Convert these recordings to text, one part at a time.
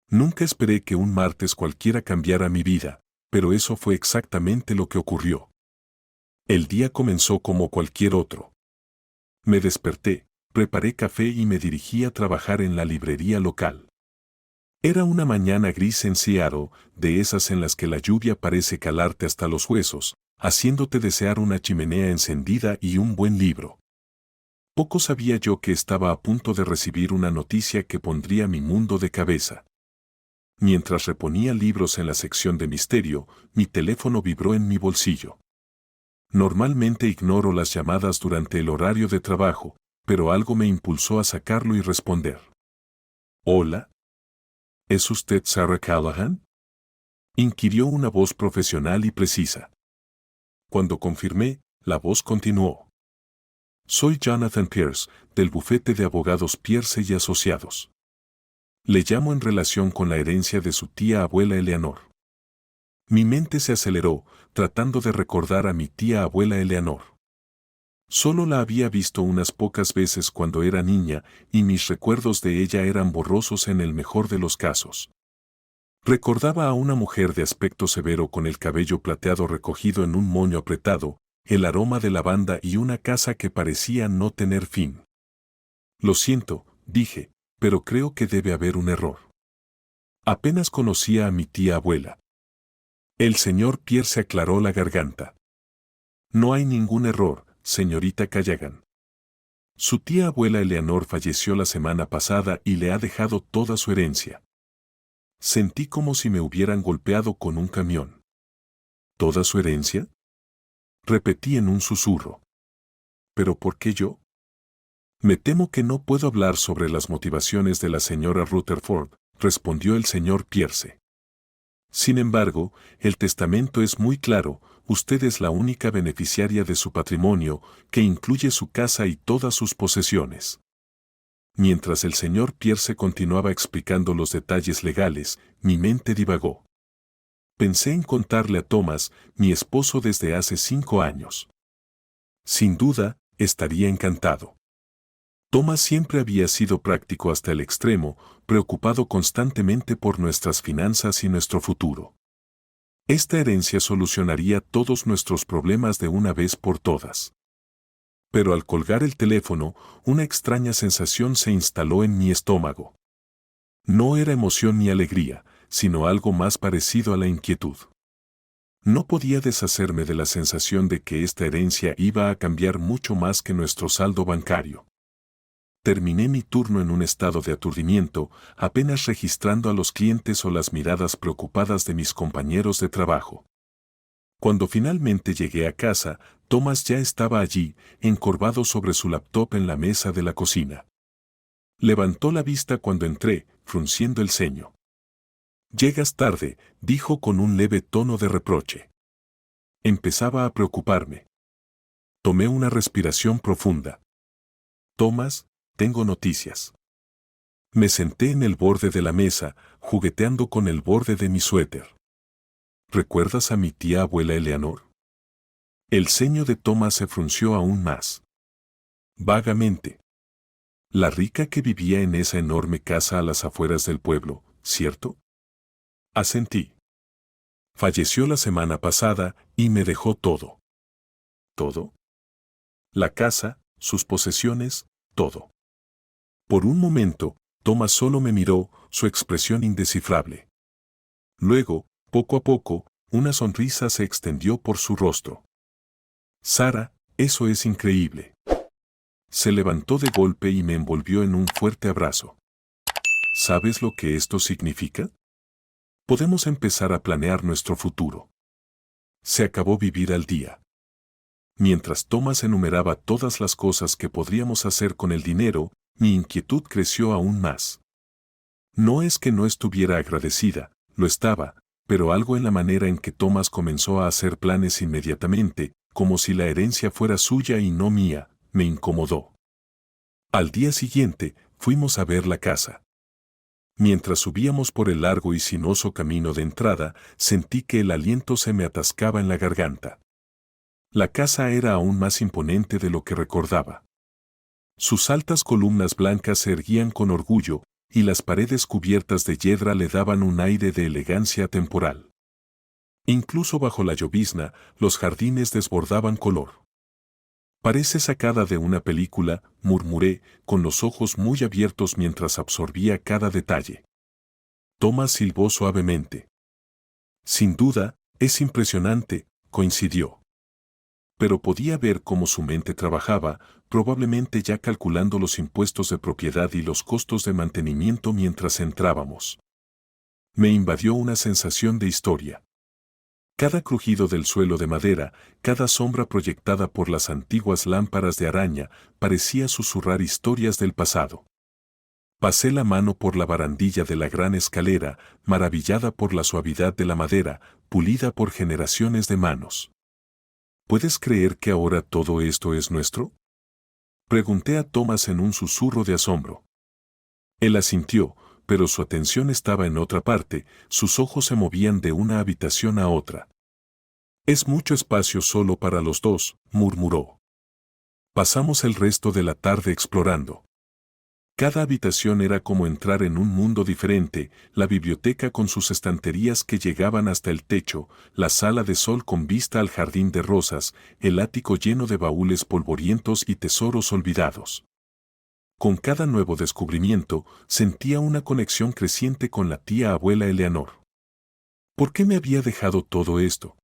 Nunca esperé que un martes cualquiera cambiara mi vida, pero eso fue exactamente lo que ocurrió. El día comenzó como cualquier otro. Me desperté, preparé café y me dirigí a trabajar en la librería local. Era una mañana gris en Seattle, de esas en las que la lluvia parece calarte hasta los huesos, haciéndote desear una chimenea encendida y un buen libro. Poco sabía yo que estaba a punto de recibir una noticia que pondría mi mundo de cabeza. Mientras reponía libros en la sección de misterio, mi teléfono vibró en mi bolsillo. Normalmente ignoro las llamadas durante el horario de trabajo, pero algo me impulsó a sacarlo y responder. «Hola. ¿Es usted Sarah Callahan?», inquirió una voz profesional y precisa. Cuando confirmé, la voz continuó. «Soy Jonathan Pierce, del bufete de abogados Pierce y Asociados. Le llamo en relación con la herencia de su tía abuela Eleanor». Mi mente se aceleró, tratando de recordar a mi tía abuela Eleanor. Solo la había visto unas pocas veces cuando era niña, y mis recuerdos de ella eran borrosos en el mejor de los casos. Recordaba a una mujer de aspecto severo con el cabello plateado recogido en un moño apretado, el aroma de lavanda y una casa que parecía no tener fin. «Lo siento», dije, «pero creo que debe haber un error. Apenas conocía a mi tía abuela». El señor Pierce se aclaró la garganta. «No hay ningún error, señorita Callahan. Su tía abuela Eleanor falleció la semana pasada y le ha dejado toda su herencia». Sentí como si me hubieran golpeado con un camión. «¿Toda su herencia?», repetí en un susurro. «¿Pero por qué yo?». «Me temo que no puedo hablar sobre las motivaciones de la señora Rutherford», respondió el señor Pierce. «Sin embargo, el testamento es muy claro, usted es la única beneficiaria de su patrimonio, que incluye su casa y todas sus posesiones». Mientras el señor Pierce continuaba explicando los detalles legales, mi mente divagó. Pensé en contarle a Thomas, mi esposo desde hace 5 años. Sin duda, estaría encantado. Thomas siempre había sido práctico hasta el extremo, preocupado constantemente por nuestras finanzas y nuestro futuro. Esta herencia solucionaría todos nuestros problemas de una vez por todas. Pero al colgar el teléfono, una extraña sensación se instaló en mi estómago. No era emoción ni alegría, sino algo más parecido a la inquietud. No podía deshacerme de la sensación de que esta herencia iba a cambiar mucho más que nuestro saldo bancario. Terminé mi turno en un estado de aturdimiento, apenas registrando a los clientes o las miradas preocupadas de mis compañeros de trabajo. Cuando finalmente llegué a casa, Thomas ya estaba allí, encorvado sobre su laptop en la mesa de la cocina. Levantó la vista cuando entré, frunciendo el ceño. «Llegas tarde», dijo con un leve tono de reproche. Empezaba a preocuparme. Tomé una respiración profunda. «Thomas, tengo noticias». Me senté en el borde de la mesa, jugueteando con el borde de mi suéter. «¿Recuerdas a mi tía abuela Eleanor?». El ceño de Thomas se frunció aún más. «Vagamente. La rica que vivía en esa enorme casa a las afueras del pueblo, ¿cierto?». Asentí. «Falleció la semana pasada y me dejó todo». «¿Todo?». «La casa, sus posesiones, todo». Por un momento, Thomas solo me miró, su expresión indescifrable. Luego, poco a poco, una sonrisa se extendió por su rostro. «Sarah, eso es increíble». Se levantó de golpe y me envolvió en un fuerte abrazo. «¿Sabes lo que esto significa? Podemos empezar a planear nuestro futuro». Se acabó vivir al día. Mientras Thomas enumeraba todas las cosas que podríamos hacer con el dinero, mi inquietud creció aún más. No es que no estuviera agradecida, lo estaba, pero algo en la manera en que Thomas comenzó a hacer planes inmediatamente, como si la herencia fuera suya y no mía, me incomodó. Al día siguiente, fuimos a ver la casa. Mientras subíamos por el largo y sinuoso camino de entrada, sentí que el aliento se me atascaba en la garganta. La casa era aún más imponente de lo que recordaba. Sus altas columnas blancas se erguían con orgullo, y las paredes cubiertas de hiedra le daban un aire de elegancia temporal. Incluso bajo la llovizna, los jardines desbordaban color. Parece sacada de una película, murmuré, con los ojos muy abiertos mientras absorbía cada detalle. Thomas silbó suavemente. Sin duda, es impresionante, coincidió. Pero podía ver cómo su mente trabajaba, probablemente ya calculando los impuestos de propiedad y los costos de mantenimiento mientras entrábamos. Me invadió una sensación de historia. Cada crujido del suelo de madera, cada sombra proyectada por las antiguas lámparas de araña, parecía susurrar historias del pasado. Pasé la mano por la barandilla de la gran escalera, maravillada por la suavidad de la madera, pulida por generaciones de manos. ¿Puedes creer que ahora todo esto es nuestro? Pregunté a Thomas en un susurro de asombro. Él asintió, pero su atención estaba en otra parte, sus ojos se movían de una habitación a otra. Es mucho espacio solo para los dos, murmuró. Pasamos el resto de la tarde explorando. Cada habitación era como entrar en un mundo diferente, la biblioteca con sus estanterías que llegaban hasta el techo, la sala de sol con vista al jardín de rosas, el ático lleno de baúles polvorientos y tesoros olvidados. Con cada nuevo descubrimiento, sentía una conexión creciente con la tía abuela Eleanor. ¿Por qué me había dejado todo esto?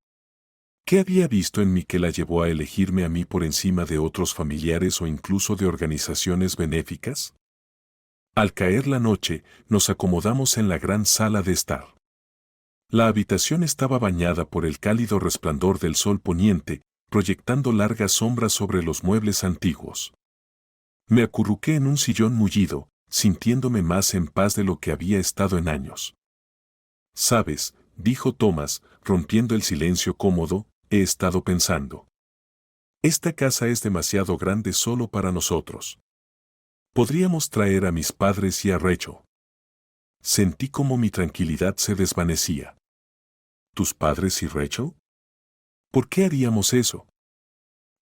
¿Qué había visto en mí que la llevó a elegirme a mí por encima de otros familiares o incluso de organizaciones benéficas? Al caer la noche, nos acomodamos en la gran sala de estar. La habitación estaba bañada por el cálido resplandor del sol poniente, proyectando largas sombras sobre los muebles antiguos. Me acurruqué en un sillón mullido, sintiéndome más en paz de lo que había estado en años. «Sabes», dijo Thomas, rompiendo el silencio cómodo, «he estado pensando. Esta casa es demasiado grande solo para nosotros. Podríamos traer a mis padres y a Rachel». Sentí como mi tranquilidad se desvanecía. ¿Tus padres y Rachel? ¿Por qué haríamos eso?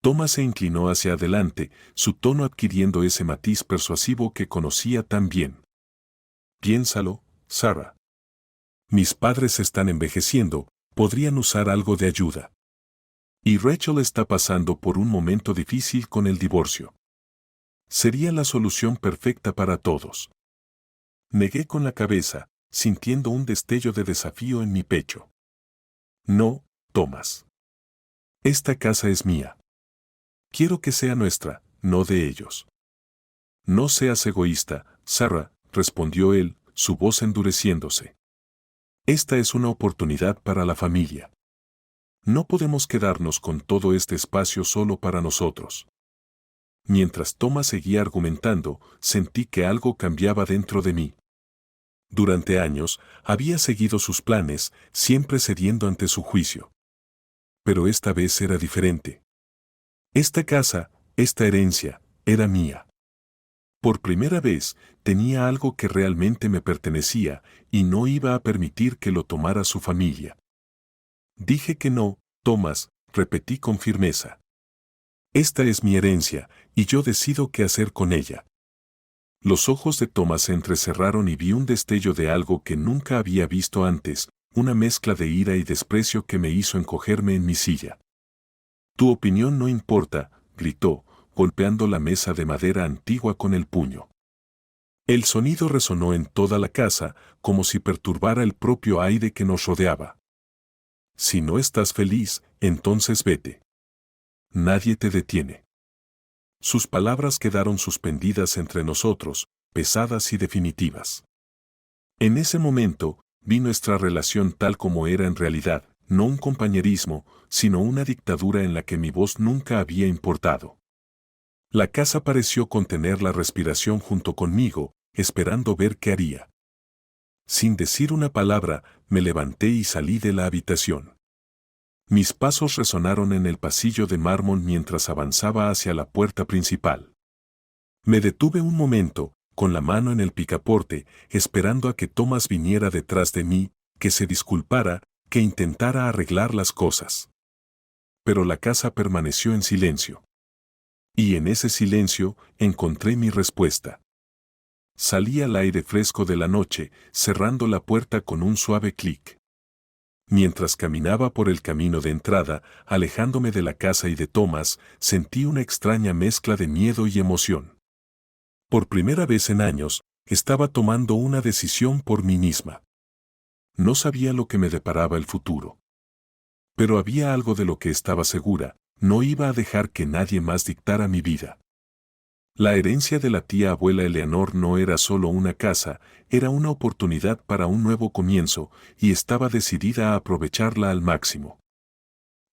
Thomas se inclinó hacia adelante, su tono adquiriendo ese matiz persuasivo que conocía tan bien. Piénsalo, Sarah. Mis padres están envejeciendo, podrían usar algo de ayuda. Y Rachel está pasando por un momento difícil con el divorcio. Sería la solución perfecta para todos. Negué con la cabeza, sintiendo un destello de desafío en mi pecho. No, Thomas. Esta casa es mía. Quiero que sea nuestra, no de ellos. No seas egoísta, Sarah, respondió él, su voz endureciéndose. Esta es una oportunidad para la familia. No podemos quedarnos con todo este espacio solo para nosotros. Mientras Thomas seguía argumentando, sentí que algo cambiaba dentro de mí. Durante años, había seguido sus planes, siempre cediendo ante su juicio. Pero esta vez era diferente. Esta casa, esta herencia, era mía. Por primera vez, tenía algo que realmente me pertenecía, y no iba a permitir que lo tomara su familia. Dije que no, Thomas, repetí con firmeza. Esta es mi herencia, y yo decido qué hacer con ella. Los ojos de Thomas se entrecerraron y vi un destello de algo que nunca había visto antes, una mezcla de ira y desprecio que me hizo encogerme en mi silla. Tu opinión no importa, gritó, golpeando la mesa de madera antigua con el puño. El sonido resonó en toda la casa, como si perturbara el propio aire que nos rodeaba. Si no estás feliz, entonces vete. Nadie te detiene. Sus palabras quedaron suspendidas entre nosotros, pesadas y definitivas. En ese momento, vi nuestra relación tal como era en realidad, no un compañerismo, sino una dictadura en la que mi voz nunca había importado. La casa pareció contener la respiración junto conmigo, esperando ver qué haría. Sin decir una palabra, me levanté y salí de la habitación. Mis pasos resonaron en el pasillo de mármol mientras avanzaba hacia la puerta principal. Me detuve un momento, con la mano en el picaporte, esperando a que Thomas viniera detrás de mí, que se disculpara, que intentara arreglar las cosas. Pero la casa permaneció en silencio. Y en ese silencio encontré mi respuesta. Salí al aire fresco de la noche, cerrando la puerta con un suave clic. Mientras caminaba por el camino de entrada, alejándome de la casa y de Thomas, sentí una extraña mezcla de miedo y emoción. Por primera vez en años, estaba tomando una decisión por mí misma. No sabía lo que me deparaba el futuro. Pero había algo de lo que estaba segura: no iba a dejar que nadie más dictara mi vida. La herencia de la tía abuela Eleanor no era solo una casa, era una oportunidad para un nuevo comienzo, y estaba decidida a aprovecharla al máximo.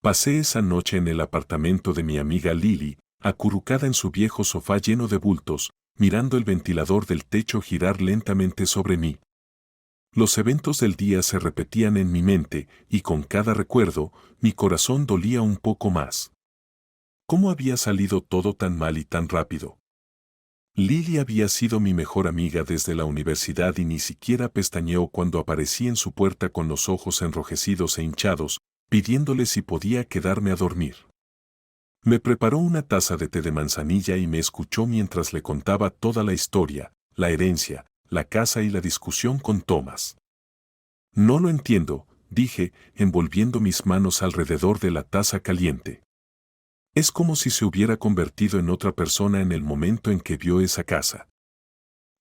Pasé esa noche en el apartamento de mi amiga Lily, acurrucada en su viejo sofá lleno de bultos, mirando el ventilador del techo girar lentamente sobre mí. Los eventos del día se repetían en mi mente, y con cada recuerdo, mi corazón dolía un poco más. ¿Cómo había salido todo tan mal y tan rápido? Lily había sido mi mejor amiga desde la universidad y ni siquiera pestañeó cuando aparecí en su puerta con los ojos enrojecidos e hinchados, pidiéndole si podía quedarme a dormir. Me preparó una taza de té de manzanilla y me escuchó mientras le contaba toda la historia, la herencia, la casa y la discusión con Thomas. No lo entiendo, dije, envolviendo mis manos alrededor de la taza caliente. Es como si se hubiera convertido en otra persona en el momento en que vio esa casa.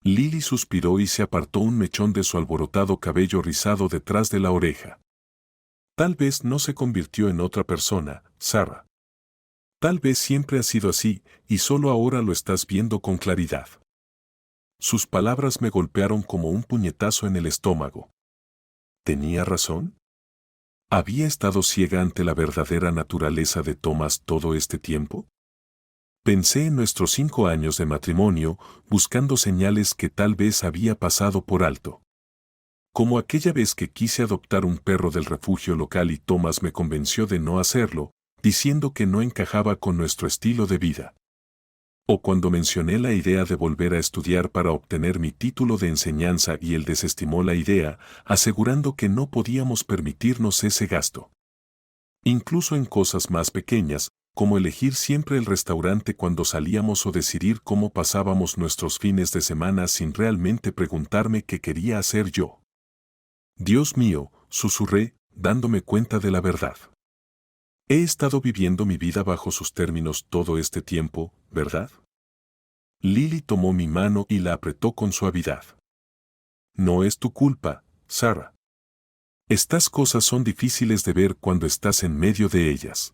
Lily suspiró y se apartó un mechón de su alborotado cabello rizado detrás de la oreja. Tal vez no se convirtió en otra persona, Sarah. Tal vez siempre ha sido así, y solo ahora lo estás viendo con claridad. Sus palabras me golpearon como un puñetazo en el estómago. ¿Tenía razón? ¿Había estado ciega ante la verdadera naturaleza de Thomas todo este tiempo? Pensé en nuestros 5 años de matrimonio, buscando señales que tal vez había pasado por alto. Como aquella vez que quise adoptar un perro del refugio local y Thomas me convenció de no hacerlo, diciendo que no encajaba con nuestro estilo de vida. O cuando mencioné la idea de volver a estudiar para obtener mi título de enseñanza y él desestimó la idea, asegurando que no podíamos permitirnos ese gasto. Incluso en cosas más pequeñas, como elegir siempre el restaurante cuando salíamos o decidir cómo pasábamos nuestros fines de semana sin realmente preguntarme qué quería hacer yo. Dios mío, susurré, dándome cuenta de la verdad. He estado viviendo mi vida bajo sus términos todo este tiempo, ¿verdad? Lily tomó mi mano y la apretó con suavidad. No es tu culpa, Sarah. Estas cosas son difíciles de ver cuando estás en medio de ellas.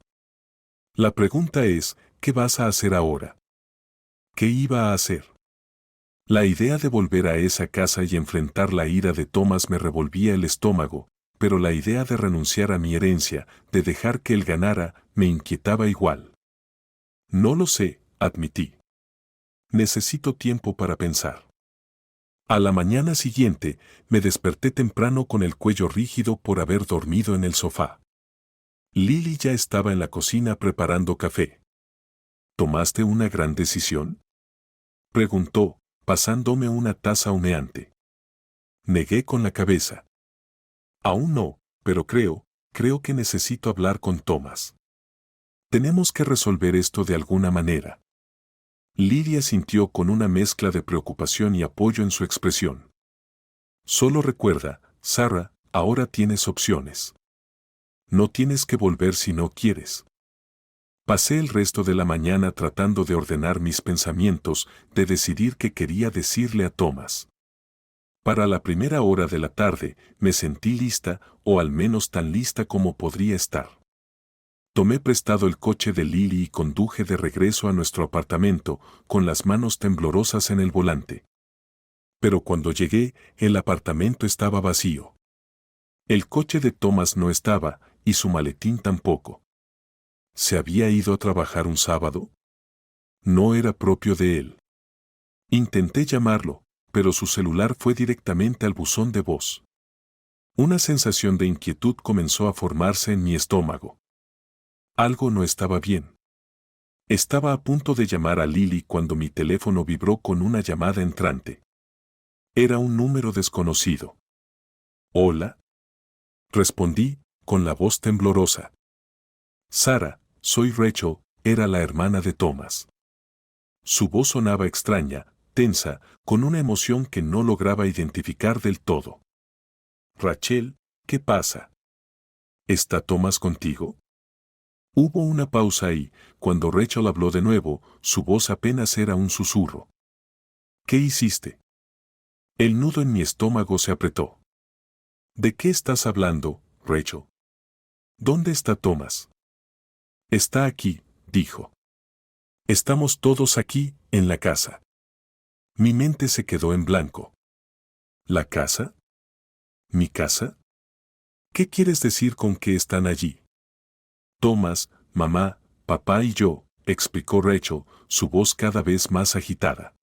La pregunta es, ¿qué vas a hacer ahora? ¿Qué iba a hacer? La idea de volver a esa casa y enfrentar la ira de Thomas me revolvía el estómago, pero la idea de renunciar a mi herencia, de dejar que él ganara, me inquietaba igual. No lo sé, admití. Necesito tiempo para pensar. A la mañana siguiente, me desperté temprano con el cuello rígido por haber dormido en el sofá. Lily ya estaba en la cocina preparando café. ¿Tomaste una gran decisión?, preguntó, pasándome una taza humeante. Negué con la cabeza. Aún no, pero creo que necesito hablar con Thomas. Tenemos que resolver esto de alguna manera. Lidia sintió con una mezcla de preocupación y apoyo en su expresión. Solo recuerda, Sarah, ahora tienes opciones. No tienes que volver si no quieres. Pasé el resto de la mañana tratando de ordenar mis pensamientos, de decidir qué quería decirle a Thomas. Para la primera hora de la tarde, me sentí lista, o al menos tan lista como podría estar. Tomé prestado el coche de Lily y conduje de regreso a nuestro apartamento, con las manos temblorosas en el volante. Pero cuando llegué, el apartamento estaba vacío. El coche de Thomas no estaba, y su maletín tampoco. ¿Se había ido a trabajar un sábado? No era propio de él. Intenté llamarlo, pero su celular fue directamente al buzón de voz. Una sensación de inquietud comenzó a formarse en mi estómago. Algo no estaba bien. Estaba a punto de llamar a Lily cuando mi teléfono vibró con una llamada entrante. Era un número desconocido. «Hola», respondí, con la voz temblorosa. «Sarah, soy Rachel», era la hermana de Thomas. Su voz sonaba extraña, tensa, con una emoción que no lograba identificar del todo. Rachel, ¿qué pasa? ¿Está Thomas contigo? Hubo una pausa y, cuando Rachel habló de nuevo, su voz apenas era un susurro. ¿Qué hiciste? El nudo en mi estómago se apretó. ¿De qué estás hablando, Rachel? ¿Dónde está Thomas? Está aquí, dijo. Estamos todos aquí, en la casa. Mi mente se quedó en blanco. ¿La casa? ¿Mi casa? ¿Qué quieres decir con que están allí? Thomas, mamá, papá y yo, explicó Rachel, su voz cada vez más agitada.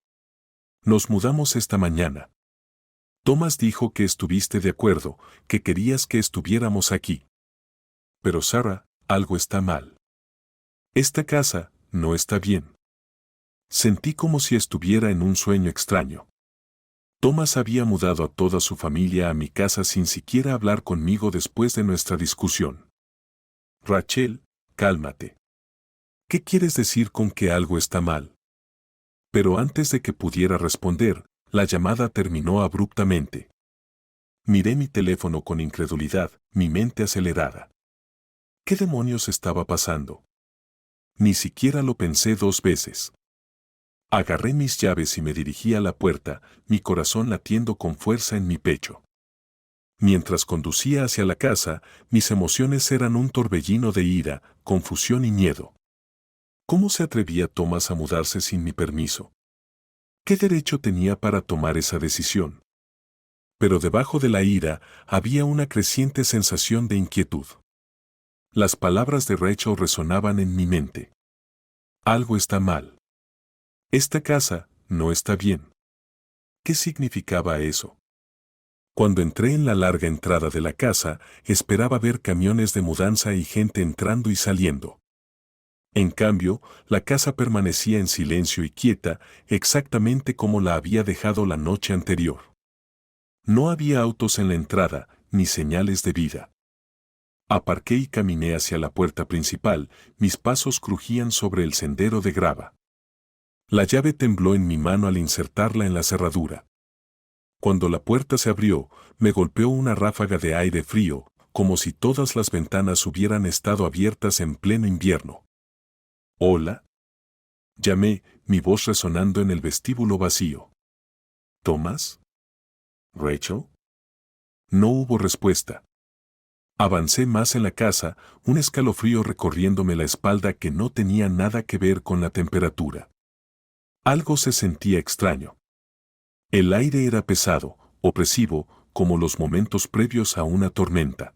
Nos mudamos esta mañana. Thomas dijo que estuviste de acuerdo, que querías que estuviéramos aquí. Pero Sarah, algo está mal. Esta casa no está bien. Sentí como si estuviera en un sueño extraño. Thomas había mudado a toda su familia a mi casa sin siquiera hablar conmigo después de nuestra discusión. Rachel, cálmate. ¿Qué quieres decir con que algo está mal? Pero antes de que pudiera responder, la llamada terminó abruptamente. Miré mi teléfono con incredulidad, mi mente acelerada. ¿Qué demonios estaba pasando? Ni siquiera lo pensé 2 veces. Agarré mis llaves y me dirigí a la puerta, mi corazón latiendo con fuerza en mi pecho. Mientras conducía hacia la casa, mis emociones eran un torbellino de ira, confusión y miedo. ¿Cómo se atrevía Thomas a mudarse sin mi permiso? ¿Qué derecho tenía para tomar esa decisión? Pero debajo de la ira había una creciente sensación de inquietud. Las palabras de Rachel resonaban en mi mente. Algo está mal. Esta casa no está bien. ¿Qué significaba eso? Cuando entré en la larga entrada de la casa, esperaba ver camiones de mudanza y gente entrando y saliendo. En cambio, la casa permanecía en silencio y quieta, exactamente como la había dejado la noche anterior. No había autos en la entrada, ni señales de vida. Aparqué y caminé hacia la puerta principal, mis pasos crujían sobre el sendero de grava. La llave tembló en mi mano al insertarla en la cerradura. Cuando la puerta se abrió, me golpeó una ráfaga de aire frío, como si todas las ventanas hubieran estado abiertas en pleno invierno. «Hola», llamé, mi voz resonando en el vestíbulo vacío. «¿Thomas? ¿Rachel?» No hubo respuesta. Avancé más en la casa, un escalofrío recorriéndome la espalda que no tenía nada que ver con la temperatura. Algo se sentía extraño. El aire era pesado, opresivo, como los momentos previos a una tormenta.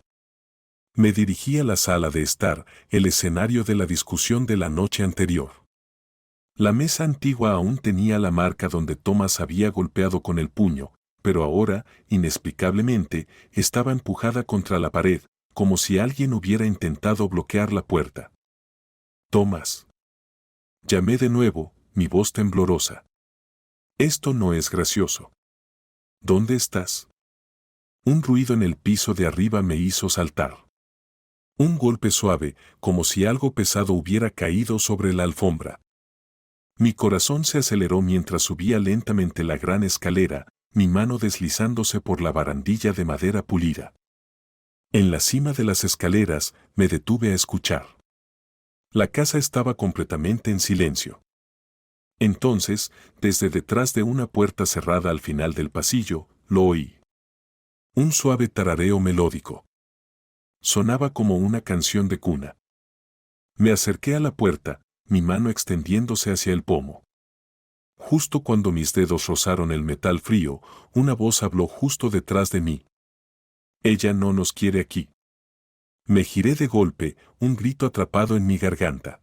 Me dirigí a la sala de estar, el escenario de la discusión de la noche anterior. La mesa antigua aún tenía la marca donde Thomas había golpeado con el puño, pero ahora, inexplicablemente, estaba empujada contra la pared, como si alguien hubiera intentado bloquear la puerta. «Thomas». Llamé de nuevo, mi voz temblorosa. «Esto no es gracioso». «¿Dónde estás?» Un ruido en el piso de arriba me hizo saltar. Un golpe suave, como si algo pesado hubiera caído sobre la alfombra. Mi corazón se aceleró mientras subía lentamente la gran escalera, mi mano deslizándose por la barandilla de madera pulida. En la cima de las escaleras, me detuve a escuchar. La casa estaba completamente en silencio. Entonces, desde detrás de una puerta cerrada al final del pasillo, lo oí. Un suave tarareo melódico. Sonaba como una canción de cuna. Me acerqué a la puerta, mi mano extendiéndose hacia el pomo. Justo cuando mis dedos rozaron el metal frío, una voz habló justo detrás de mí. «Ella no nos quiere aquí». Me giré de golpe, un grito atrapado en mi garganta.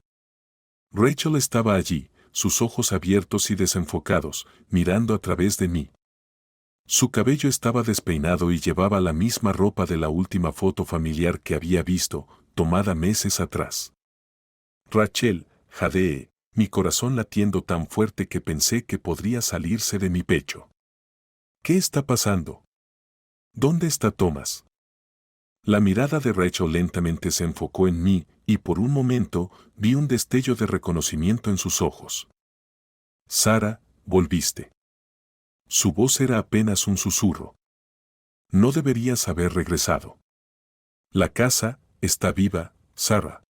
Rachel estaba allí, sus ojos abiertos y desenfocados, mirando a través de mí. Su cabello estaba despeinado y llevaba la misma ropa de la última foto familiar que había visto, tomada meses atrás. «Rachel», jadeé, mi corazón latiendo tan fuerte que pensé que podría salirse de mi pecho. «¿Qué está pasando? ¿Dónde está Thomas?» La mirada de Rachel lentamente se enfocó en mí, y por un momento vi un destello de reconocimiento en sus ojos. «Sarah, volviste». Su voz era apenas un susurro. No deberías haber regresado. La casa está viva, Sarah.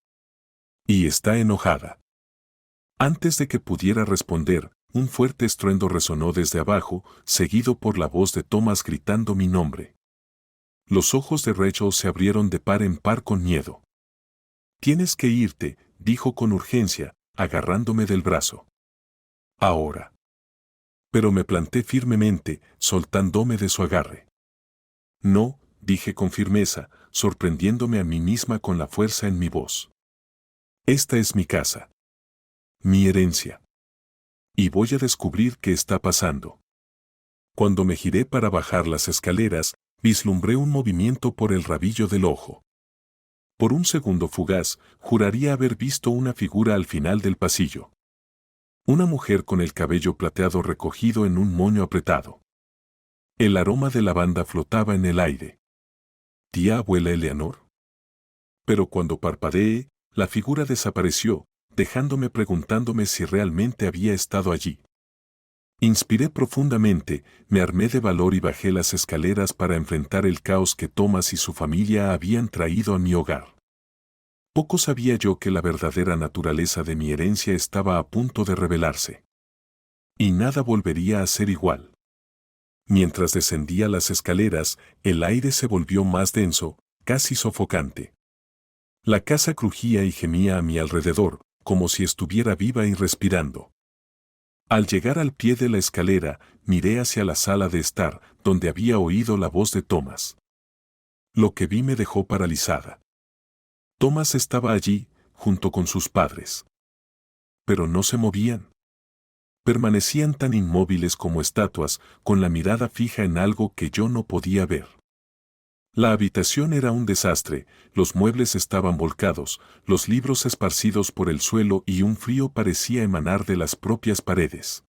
Y está enojada. Antes de que pudiera responder, un fuerte estruendo resonó desde abajo, seguido por la voz de Thomas gritando mi nombre. Los ojos de Rachel se abrieron de par en par con miedo. Tienes que irte, dijo con urgencia, agarrándome del brazo. Ahora. Pero me planté firmemente, soltándome de su agarre. No, dije con firmeza, sorprendiéndome a mí misma con la fuerza en mi voz. Esta es mi casa. Mi herencia. Y voy a descubrir qué está pasando. Cuando me giré para bajar las escaleras, vislumbré un movimiento por el rabillo del ojo. Por un segundo fugaz, juraría haber visto una figura al final del pasillo. Una mujer con el cabello plateado recogido en un moño apretado. El aroma de lavanda flotaba en el aire. ¿Tía abuela Eleanor? Pero cuando parpadeé, la figura desapareció, dejándome preguntándome si realmente había estado allí. Inspiré profundamente, me armé de valor y bajé las escaleras para enfrentar el caos que Thomas y su familia habían traído a mi hogar. Poco sabía yo que la verdadera naturaleza de mi herencia estaba a punto de revelarse. Y nada volvería a ser igual. Mientras descendía las escaleras, el aire se volvió más denso, casi sofocante. La casa crujía y gemía a mi alrededor, como si estuviera viva y respirando. Al llegar al pie de la escalera, miré hacia la sala de estar, donde había oído la voz de Thomas. Lo que vi me dejó paralizada. Thomas estaba allí, junto con sus padres. Pero no se movían. Permanecían tan inmóviles como estatuas, con la mirada fija en algo que yo no podía ver. La habitación era un desastre, los muebles estaban volcados, los libros esparcidos por el suelo y un frío parecía emanar de las propias paredes.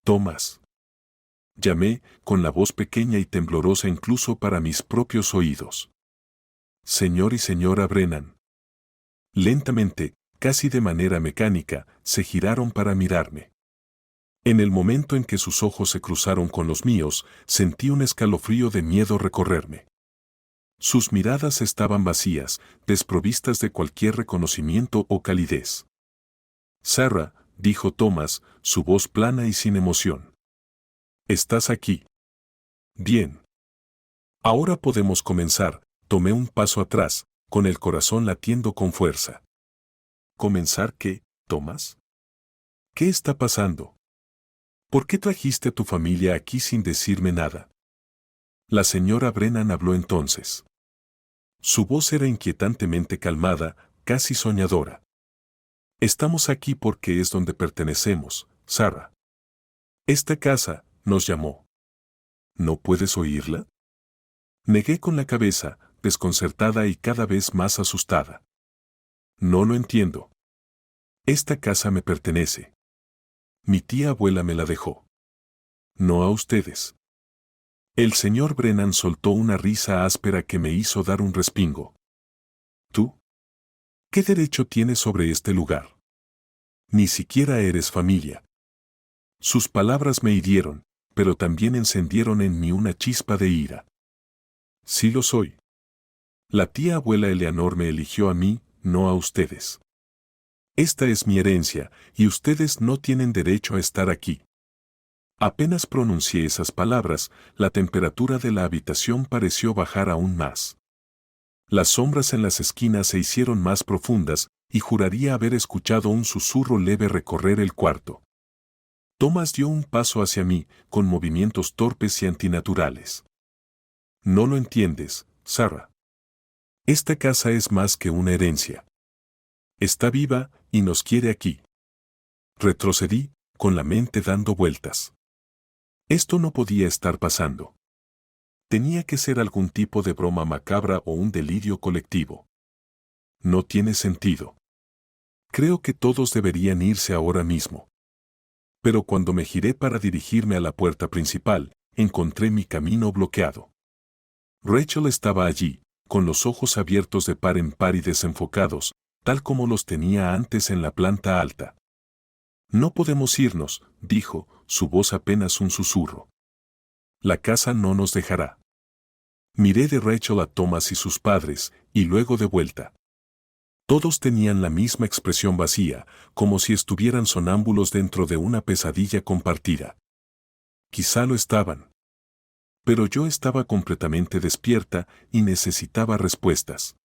Thomas. Llamé, con la voz pequeña y temblorosa incluso para mis propios oídos. Señor y señora Brennan. Lentamente, casi de manera mecánica, se giraron para mirarme. En el momento en que sus ojos se cruzaron con los míos, sentí un escalofrío de miedo recorrerme. Sus miradas estaban vacías, desprovistas de cualquier reconocimiento o calidez. Sarah, dijo Thomas, su voz plana y sin emoción. ¿Estás aquí? Bien. Ahora podemos comenzar. Tomé un paso atrás, con el corazón latiendo con fuerza. ¿Comenzar qué, Thomas? ¿Qué está pasando? ¿Por qué trajiste a tu familia aquí sin decirme nada? La señora Brennan habló entonces. Su voz era inquietantemente calmada, casi soñadora. Estamos aquí porque es donde pertenecemos, Sarah. Esta casa nos llamó. ¿No puedes oírla? Negué con la cabeza, desconcertada y cada vez más asustada. No lo entiendo. Esta casa me pertenece. Mi tía abuela me la dejó. No a ustedes. El señor Brennan soltó una risa áspera que me hizo dar un respingo. ¿Tú? ¿Qué derecho tienes sobre este lugar? Ni siquiera eres familia. Sus palabras me hirieron, pero también encendieron en mí una chispa de ira. Sí lo soy. La tía abuela Eleanor me eligió a mí, no a ustedes. Esta es mi herencia, y ustedes no tienen derecho a estar aquí. Apenas pronuncié esas palabras, la temperatura de la habitación pareció bajar aún más. Las sombras en las esquinas se hicieron más profundas, y juraría haber escuchado un susurro leve recorrer el cuarto. Thomas dio un paso hacia mí, con movimientos torpes y antinaturales. No lo entiendes, Sarah. Esta casa es más que una herencia. Está viva, y nos quiere aquí. Retrocedí, con la mente dando vueltas. Esto no podía estar pasando. Tenía que ser algún tipo de broma macabra o un delirio colectivo. No tiene sentido. Creo que todos deberían irse ahora mismo. Pero cuando me giré para dirigirme a la puerta principal, encontré mi camino bloqueado. Rachel estaba allí, con los ojos abiertos de par en par y desenfocados, tal como los tenía antes en la planta alta. No podemos irnos, dijo, su voz apenas un susurro. La casa no nos dejará. Miré de Rachel a Thomas y sus padres, y luego de vuelta. Todos tenían la misma expresión vacía, como si estuvieran sonámbulos dentro de una pesadilla compartida. Quizá lo estaban. Pero yo estaba completamente despierta y necesitaba respuestas.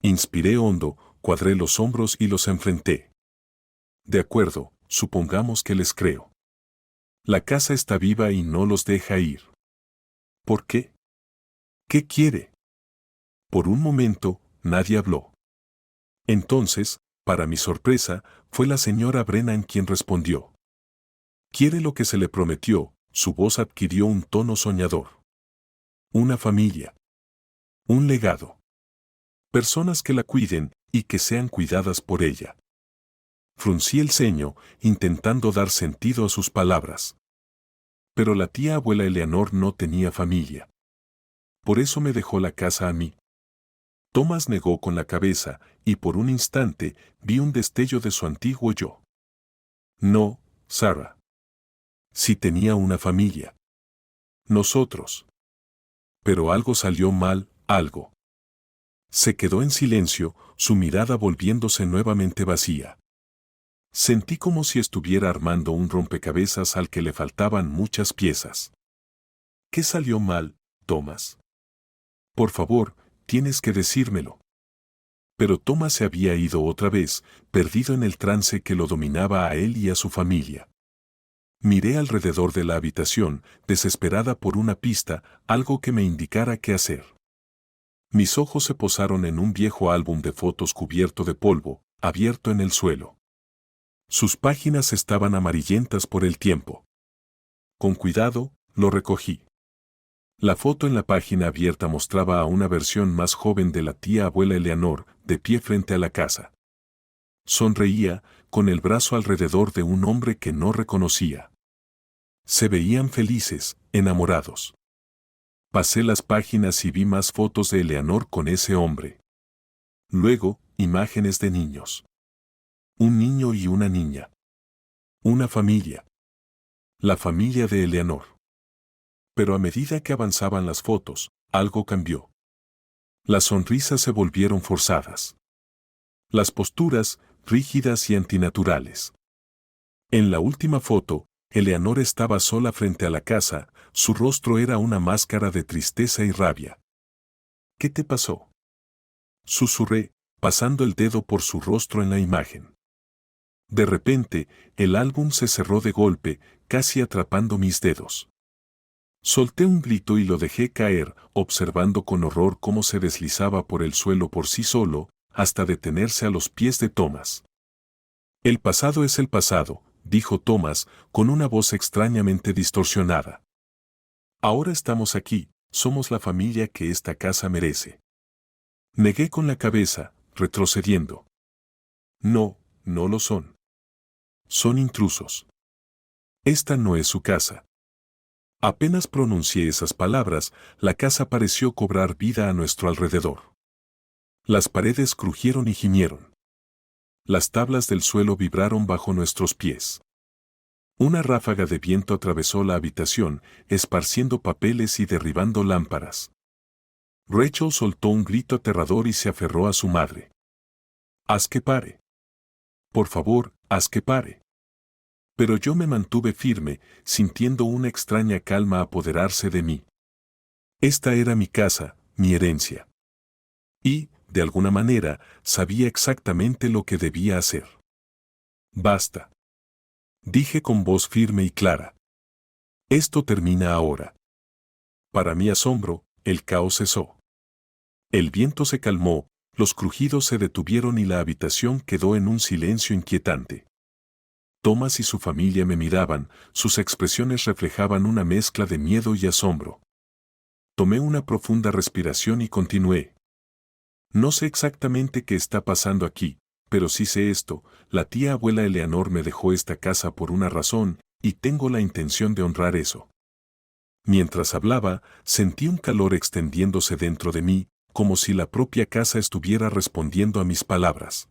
Inspiré hondo, cuadré los hombros y los enfrenté. De acuerdo, supongamos que les creo. La casa está viva y no los deja ir. ¿Por qué? ¿Qué quiere? Por un momento, nadie habló. Entonces, para mi sorpresa, fue la señora Brennan quien respondió. Quiere lo que se le prometió, su voz adquirió un tono soñador. Una familia. Un legado. Personas que la cuiden y que sean cuidadas por ella. Fruncí el ceño, intentando dar sentido a sus palabras. Pero la tía abuela Eleanor no tenía familia. Por eso me dejó la casa a mí. Thomas negó con la cabeza, y por un instante vi un destello de su antiguo yo. No, Sarah. Sí tenía una familia. Nosotros. Pero algo salió mal, algo. Se quedó en silencio, su mirada volviéndose nuevamente vacía. Sentí como si estuviera armando un rompecabezas al que le faltaban muchas piezas. ¿Qué salió mal, Thomas? Por favor, tienes que decírmelo. Pero Thomas se había ido otra vez, perdido en el trance que lo dominaba a él y a su familia. Miré alrededor de la habitación, desesperada por una pista, algo que me indicara qué hacer. Mis ojos se posaron en un viejo álbum de fotos cubierto de polvo, abierto en el suelo. Sus páginas estaban amarillentas por el tiempo. Con cuidado, lo recogí. La foto en la página abierta mostraba a una versión más joven de la tía abuela Eleanor, de pie frente a la casa. Sonreía, con el brazo alrededor de un hombre que no reconocía. Se veían felices, enamorados. Pasé las páginas y vi más fotos de Eleanor con ese hombre. Luego, imágenes de niños. Un niño y una niña. Una familia. La familia de Eleanor. Pero a medida que avanzaban las fotos, algo cambió. Las sonrisas se volvieron forzadas. Las posturas, rígidas y antinaturales. En la última foto, Eleanor estaba sola frente a la casa, su rostro era una máscara de tristeza y rabia. ¿Qué te pasó? Susurré, pasando el dedo por su rostro en la imagen. De repente, el álbum se cerró de golpe, casi atrapando mis dedos. Solté un grito y lo dejé caer, observando con horror cómo se deslizaba por el suelo por sí solo, hasta detenerse a los pies de Thomas. El pasado es el pasado, dijo Thomas, con una voz extrañamente distorsionada. Ahora estamos aquí, somos la familia que esta casa merece. Negué con la cabeza, retrocediendo. No, no lo son. Son intrusos. Esta no es su casa. Apenas pronuncié esas palabras, la casa pareció cobrar vida a nuestro alrededor. Las paredes crujieron y gimieron. Las tablas del suelo vibraron bajo nuestros pies. Una ráfaga de viento atravesó la habitación, esparciendo papeles y derribando lámparas. Rachel soltó un grito aterrador y se aferró a su madre. «Haz que pare. Por favor, haz que pare». Pero yo me mantuve firme, sintiendo una extraña calma apoderarse de mí. Esta era mi casa, mi herencia. Y, de alguna manera, sabía exactamente lo que debía hacer. «Basta», dije con voz firme y clara. «Esto termina ahora». Para mi asombro, el caos cesó. El viento se calmó, los crujidos se detuvieron y la habitación quedó en un silencio inquietante. Thomas y su familia me miraban, sus expresiones reflejaban una mezcla de miedo y asombro. Tomé una profunda respiración y continué. No sé exactamente qué está pasando aquí, pero sí sé esto, la tía abuela Eleanor me dejó esta casa por una razón, y tengo la intención de honrar eso. Mientras hablaba, sentí un calor extendiéndose dentro de mí, como si la propia casa estuviera respondiendo a mis palabras.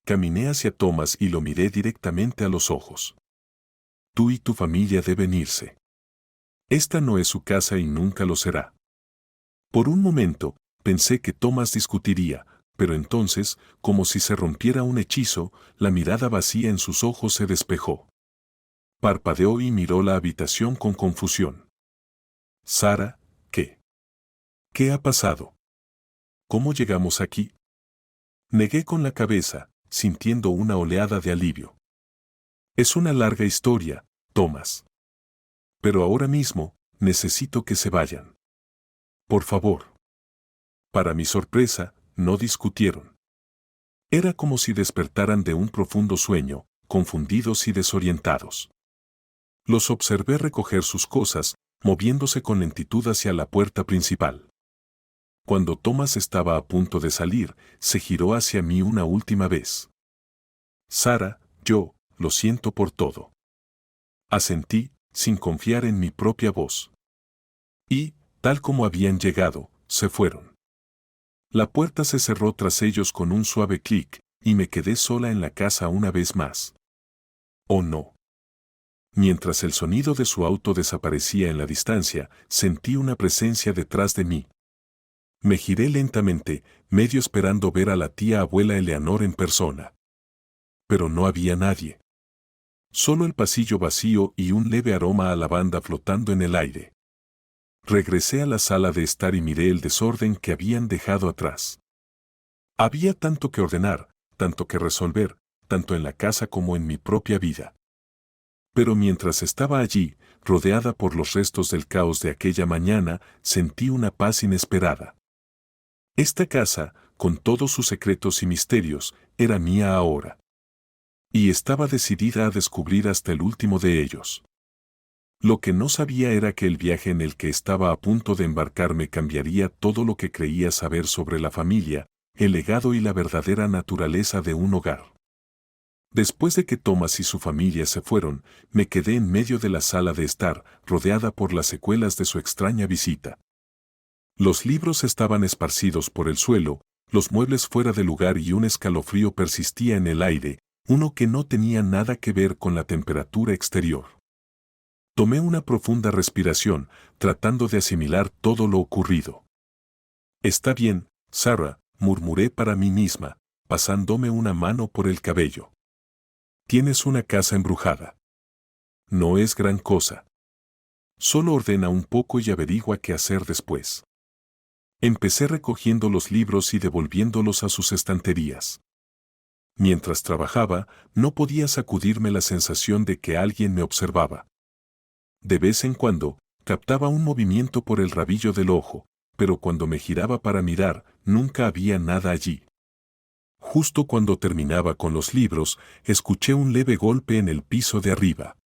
Caminé hacia Thomas y lo miré directamente a los ojos. Tú y tu familia deben irse. Esta no es su casa y nunca lo será. Por un momento, pensé que Thomas discutiría, pero entonces, como si se rompiera un hechizo, la mirada vacía en sus ojos se despejó. Parpadeó y miró la habitación con confusión. Sara, ¿qué? ¿Qué ha pasado? ¿Cómo llegamos aquí? Negué con la cabeza, sintiendo una oleada de alivio. Es una larga historia, Thomas. Pero ahora mismo, necesito que se vayan. Por favor. Para mi sorpresa, no discutieron. Era como si despertaran de un profundo sueño, confundidos y desorientados. Los observé recoger sus cosas, moviéndose con lentitud hacia la puerta principal. Cuando Thomas estaba a punto de salir, se giró hacia mí una última vez. Sara, yo, lo siento por todo. Asentí, sin confiar en mi propia voz. Y, tal como habían llegado, se fueron. La puerta se cerró tras ellos con un suave clic, y me quedé sola en la casa una vez más. Oh no. Mientras el sonido de su auto desaparecía en la distancia, sentí una presencia detrás de mí. Me giré lentamente, medio esperando ver a la tía abuela Eleanor en persona. Pero no había nadie. Solo el pasillo vacío y un leve aroma a lavanda flotando en el aire. Regresé a la sala de estar y miré el desorden que habían dejado atrás. Había tanto que ordenar, tanto que resolver, tanto en la casa como en mi propia vida. Pero mientras estaba allí, rodeada por los restos del caos de aquella mañana, sentí una paz inesperada. Esta casa, con todos sus secretos y misterios, era mía ahora. Y estaba decidida a descubrir hasta el último de ellos. Lo que no sabía era que el viaje en el que estaba a punto de embarcarme cambiaría todo lo que creía saber sobre la familia, el legado y la verdadera naturaleza de un hogar. Después de que Thomas y su familia se fueron, me quedé en medio de la sala de estar, rodeada por las secuelas de su extraña visita. Los libros estaban esparcidos por el suelo, los muebles fuera de lugar y un escalofrío persistía en el aire, uno que no tenía nada que ver con la temperatura exterior. Tomé una profunda respiración, tratando de asimilar todo lo ocurrido. Está bien, Sarah, murmuré para mí misma, pasándome una mano por el cabello. Tienes una casa embrujada. No es gran cosa. Solo ordena un poco y averigua qué hacer después. Empecé recogiendo los libros y devolviéndolos a sus estanterías. Mientras trabajaba, no podía sacudirme la sensación de que alguien me observaba. De vez en cuando, captaba un movimiento por el rabillo del ojo, pero cuando me giraba para mirar, nunca había nada allí. Justo cuando terminaba con los libros, escuché un leve golpe en el piso de arriba.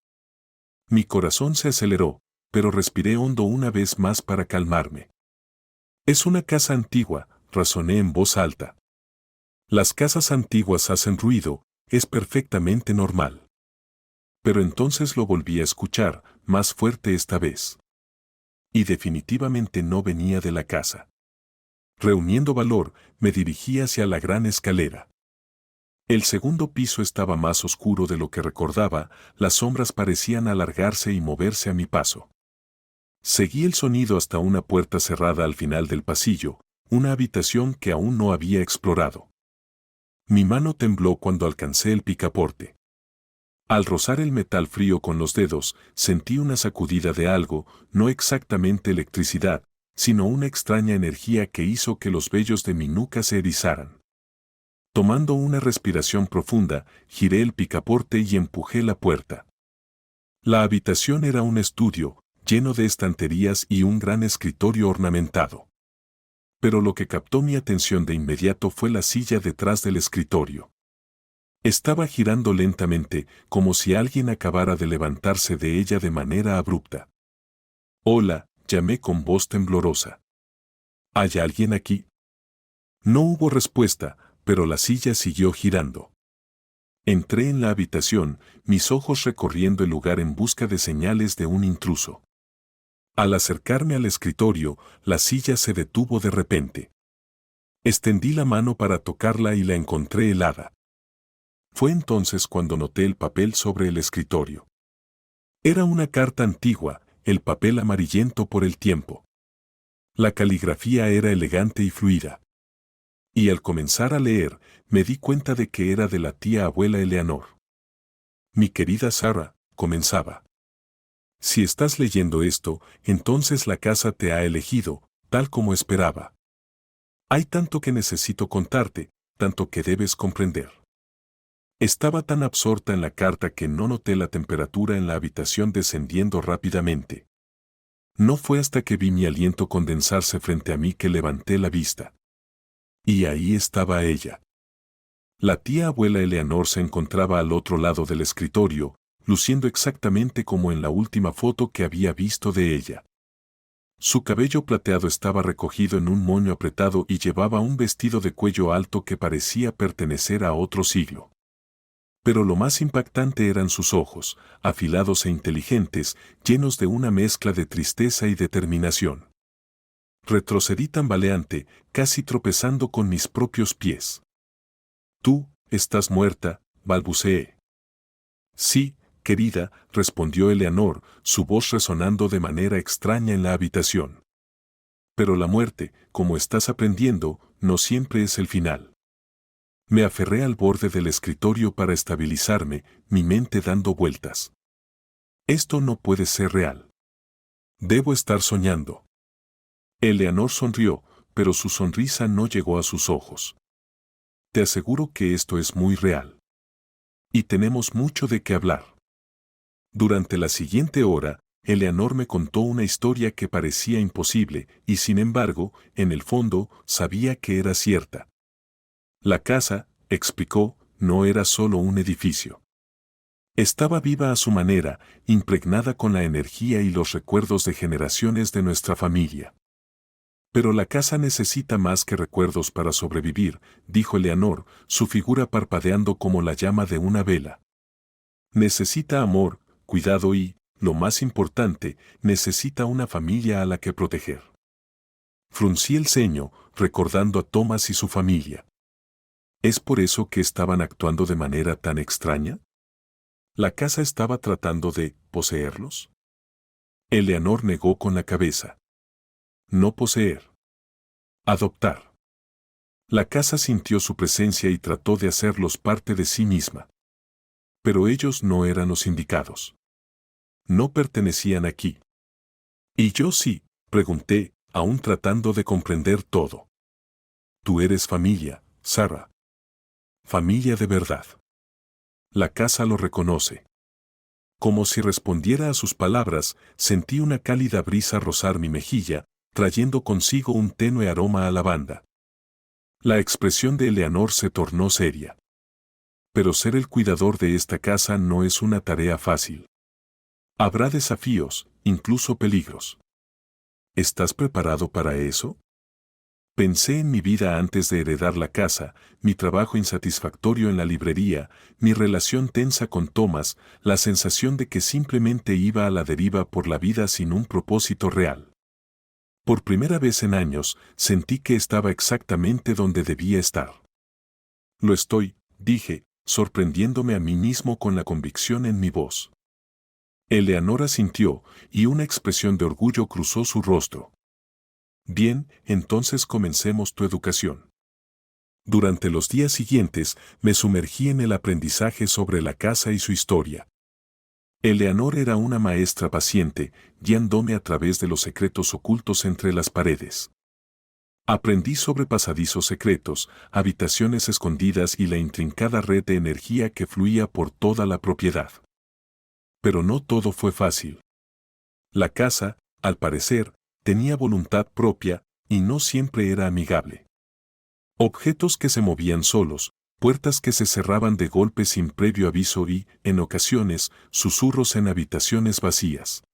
Mi corazón se aceleró, pero respiré hondo una vez más para calmarme. Es una casa antigua, razoné en voz alta. Las casas antiguas hacen ruido, es perfectamente normal. Pero entonces lo volví a escuchar, más fuerte esta vez. Y definitivamente no venía de la casa. Reuniendo valor, me dirigí hacia la gran escalera. El segundo piso estaba más oscuro de lo que recordaba, las sombras parecían alargarse y moverse a mi paso. Seguí el sonido hasta una puerta cerrada al final del pasillo, una habitación que aún no había explorado. Mi mano tembló cuando alcancé el picaporte. Al rozar el metal frío con los dedos, sentí una sacudida de algo, no exactamente electricidad, sino una extraña energía que hizo que los vellos de mi nuca se erizaran. Tomando una respiración profunda, giré el picaporte y empujé la puerta. La habitación era un estudio, lleno de estanterías y un gran escritorio ornamentado. Pero lo que captó mi atención de inmediato fue la silla detrás del escritorio. Estaba girando lentamente, como si alguien acabara de levantarse de ella de manera abrupta. «Hola», llamé con voz temblorosa. «¿Hay alguien aquí?» No hubo respuesta, pero la silla siguió girando. Entré en la habitación, mis ojos recorriendo el lugar en busca de señales de un intruso. Al acercarme al escritorio, la silla se detuvo de repente. Extendí la mano para tocarla y la encontré helada. Fue entonces cuando noté el papel sobre el escritorio. Era una carta antigua, el papel amarillento por el tiempo. La caligrafía era elegante y fluida. Y al comenzar a leer, me di cuenta de que era de la tía abuela Eleanor. Mi querida Sarah, comenzaba. Si estás leyendo esto, entonces la casa te ha elegido, tal como esperaba. Hay tanto que necesito contarte, tanto que debes comprender. Estaba tan absorta en la carta que no noté la temperatura en la habitación descendiendo rápidamente. No fue hasta que vi mi aliento condensarse frente a mí que levanté la vista. Y ahí estaba ella. La tía abuela Eleanor se encontraba al otro lado del escritorio, luciendo exactamente como en la última foto que había visto de ella. Su cabello plateado estaba recogido en un moño apretado y llevaba un vestido de cuello alto que parecía pertenecer a otro siglo. Pero lo más impactante eran sus ojos, afilados e inteligentes, llenos de una mezcla de tristeza y determinación. Retrocedí tambaleante, casi tropezando con mis propios pies. Tú, estás muerta, balbuceé. Sí, querida, respondió Eleanor, su voz resonando de manera extraña en la habitación. Pero la muerte, como estás aprendiendo, no siempre es el final. Me aferré al borde del escritorio para estabilizarme, mi mente dando vueltas. Esto no puede ser real. Debo estar soñando. Eleanor sonrió, pero su sonrisa no llegó a sus ojos. Te aseguro que esto es muy real. Y tenemos mucho de qué hablar. Durante la siguiente hora, Eleanor me contó una historia que parecía imposible, y sin embargo, en el fondo, sabía que era cierta. La casa, explicó, no era solo un edificio. Estaba viva a su manera, impregnada con la energía y los recuerdos de generaciones de nuestra familia. Pero la casa necesita más que recuerdos para sobrevivir, dijo Eleanor, su figura parpadeando como la llama de una vela. Necesita amor, cuidado y, lo más importante, necesita una familia a la que proteger. Fruncí el ceño, recordando a Thomas y su familia. ¿Es por eso que estaban actuando de manera tan extraña? ¿La casa estaba tratando de poseerlos? Eleanor negó con la cabeza. No poseer. Adoptar. La casa sintió su presencia y trató de hacerlos parte de sí misma. Pero ellos no eran los indicados. No pertenecían aquí. ¿Y yo sí? Pregunté, aún tratando de comprender todo. Tú eres familia, Sarah. Familia de verdad. La casa lo reconoce. Como si respondiera a sus palabras, sentí una cálida brisa rozar mi mejilla, trayendo consigo un tenue aroma a lavanda. La expresión de Eleanor se tornó seria. Pero ser el cuidador de esta casa no es una tarea fácil. Habrá desafíos, incluso peligros. ¿Estás preparado para eso? Pensé en mi vida antes de heredar la casa, mi trabajo insatisfactorio en la librería, mi relación tensa con Thomas, la sensación de que simplemente iba a la deriva por la vida sin un propósito real. Por primera vez en años, sentí que estaba exactamente donde debía estar. Lo estoy, dije, sorprendiéndome a mí mismo con la convicción en mi voz. Eleanor asintió, y una expresión de orgullo cruzó su rostro. Bien, entonces comencemos tu educación. Durante los días siguientes, me sumergí en el aprendizaje sobre la casa y su historia. Eleanor era una maestra paciente, guiándome a través de los secretos ocultos entre las paredes. Aprendí sobre pasadizos secretos, habitaciones escondidas y la intrincada red de energía que fluía por toda la propiedad. Pero no todo fue fácil. La casa, al parecer, tenía voluntad propia, y no siempre era amigable. Objetos que se movían solos, puertas que se cerraban de golpe sin previo aviso y, en ocasiones, susurros en habitaciones vacías.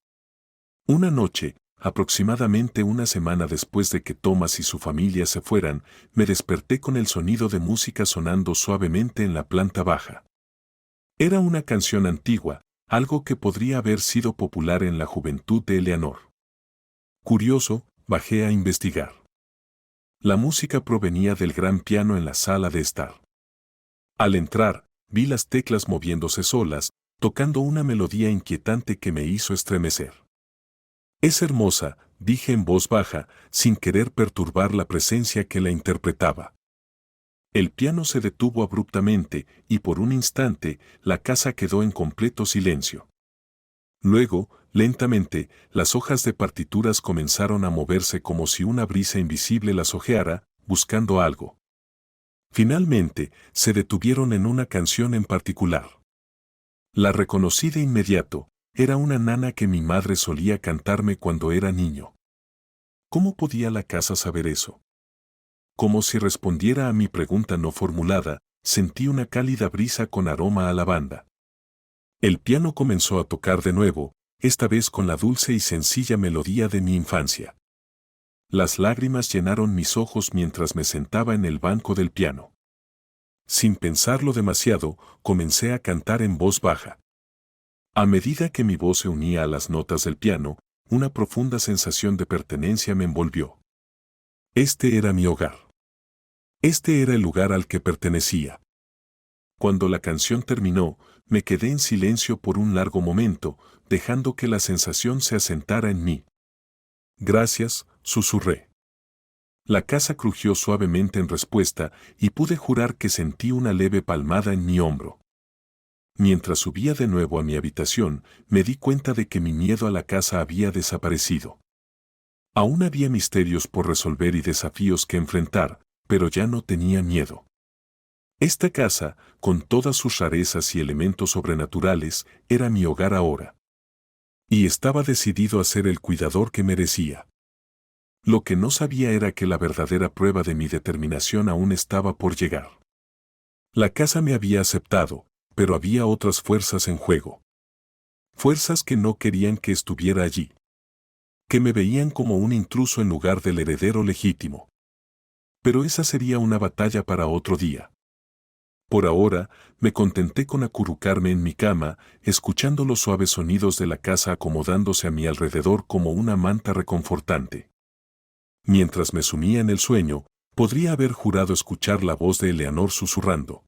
Una noche, aproximadamente una semana después de que Thomas y su familia se fueran, me desperté con el sonido de música sonando suavemente en la planta baja. Era una canción antigua, algo que podría haber sido popular en la juventud de Eleanor. Curioso, bajé a investigar. La música provenía del gran piano en la sala de estar. Al entrar, vi las teclas moviéndose solas, tocando una melodía inquietante que me hizo estremecer. Es hermosa, dije en voz baja, sin querer perturbar la presencia que la interpretaba. El piano se detuvo abruptamente y por un instante la casa quedó en completo silencio. Luego, lentamente, las hojas de partituras comenzaron a moverse como si una brisa invisible las hojeara, buscando algo. Finalmente, se detuvieron en una canción en particular. La reconocí de inmediato, era una nana que mi madre solía cantarme cuando era niño. ¿Cómo podía la casa saber eso? Como si respondiera a mi pregunta no formulada, sentí una cálida brisa con aroma a lavanda. El piano comenzó a tocar de nuevo, esta vez con la dulce y sencilla melodía de mi infancia. Las lágrimas llenaron mis ojos mientras me sentaba en el banco del piano. Sin pensarlo demasiado, comencé a cantar en voz baja. A medida que mi voz se unía a las notas del piano, una profunda sensación de pertenencia me envolvió. Este era mi hogar. Este era el lugar al que pertenecía. Cuando la canción terminó, me quedé en silencio por un largo momento, dejando que la sensación se asentara en mí. Gracias, susurré. La casa crujió suavemente en respuesta y pude jurar que sentí una leve palmada en mi hombro. Mientras subía de nuevo a mi habitación, me di cuenta de que mi miedo a la casa había desaparecido. Aún había misterios por resolver y desafíos que enfrentar, pero ya no tenía miedo. Esta casa, con todas sus rarezas y elementos sobrenaturales, era mi hogar ahora. Y estaba decidido a ser el cuidador que merecía. Lo que no sabía era que la verdadera prueba de mi determinación aún estaba por llegar. La casa me había aceptado, pero había otras fuerzas en juego. Fuerzas que no querían que estuviera allí. Que me veían como un intruso en lugar del heredero legítimo. Pero esa sería una batalla para otro día. Por ahora, me contenté con acurrucarme en mi cama, escuchando los suaves sonidos de la casa acomodándose a mi alrededor como una manta reconfortante. Mientras me sumía en el sueño, podría haber jurado escuchar la voz de Eleanor susurrando.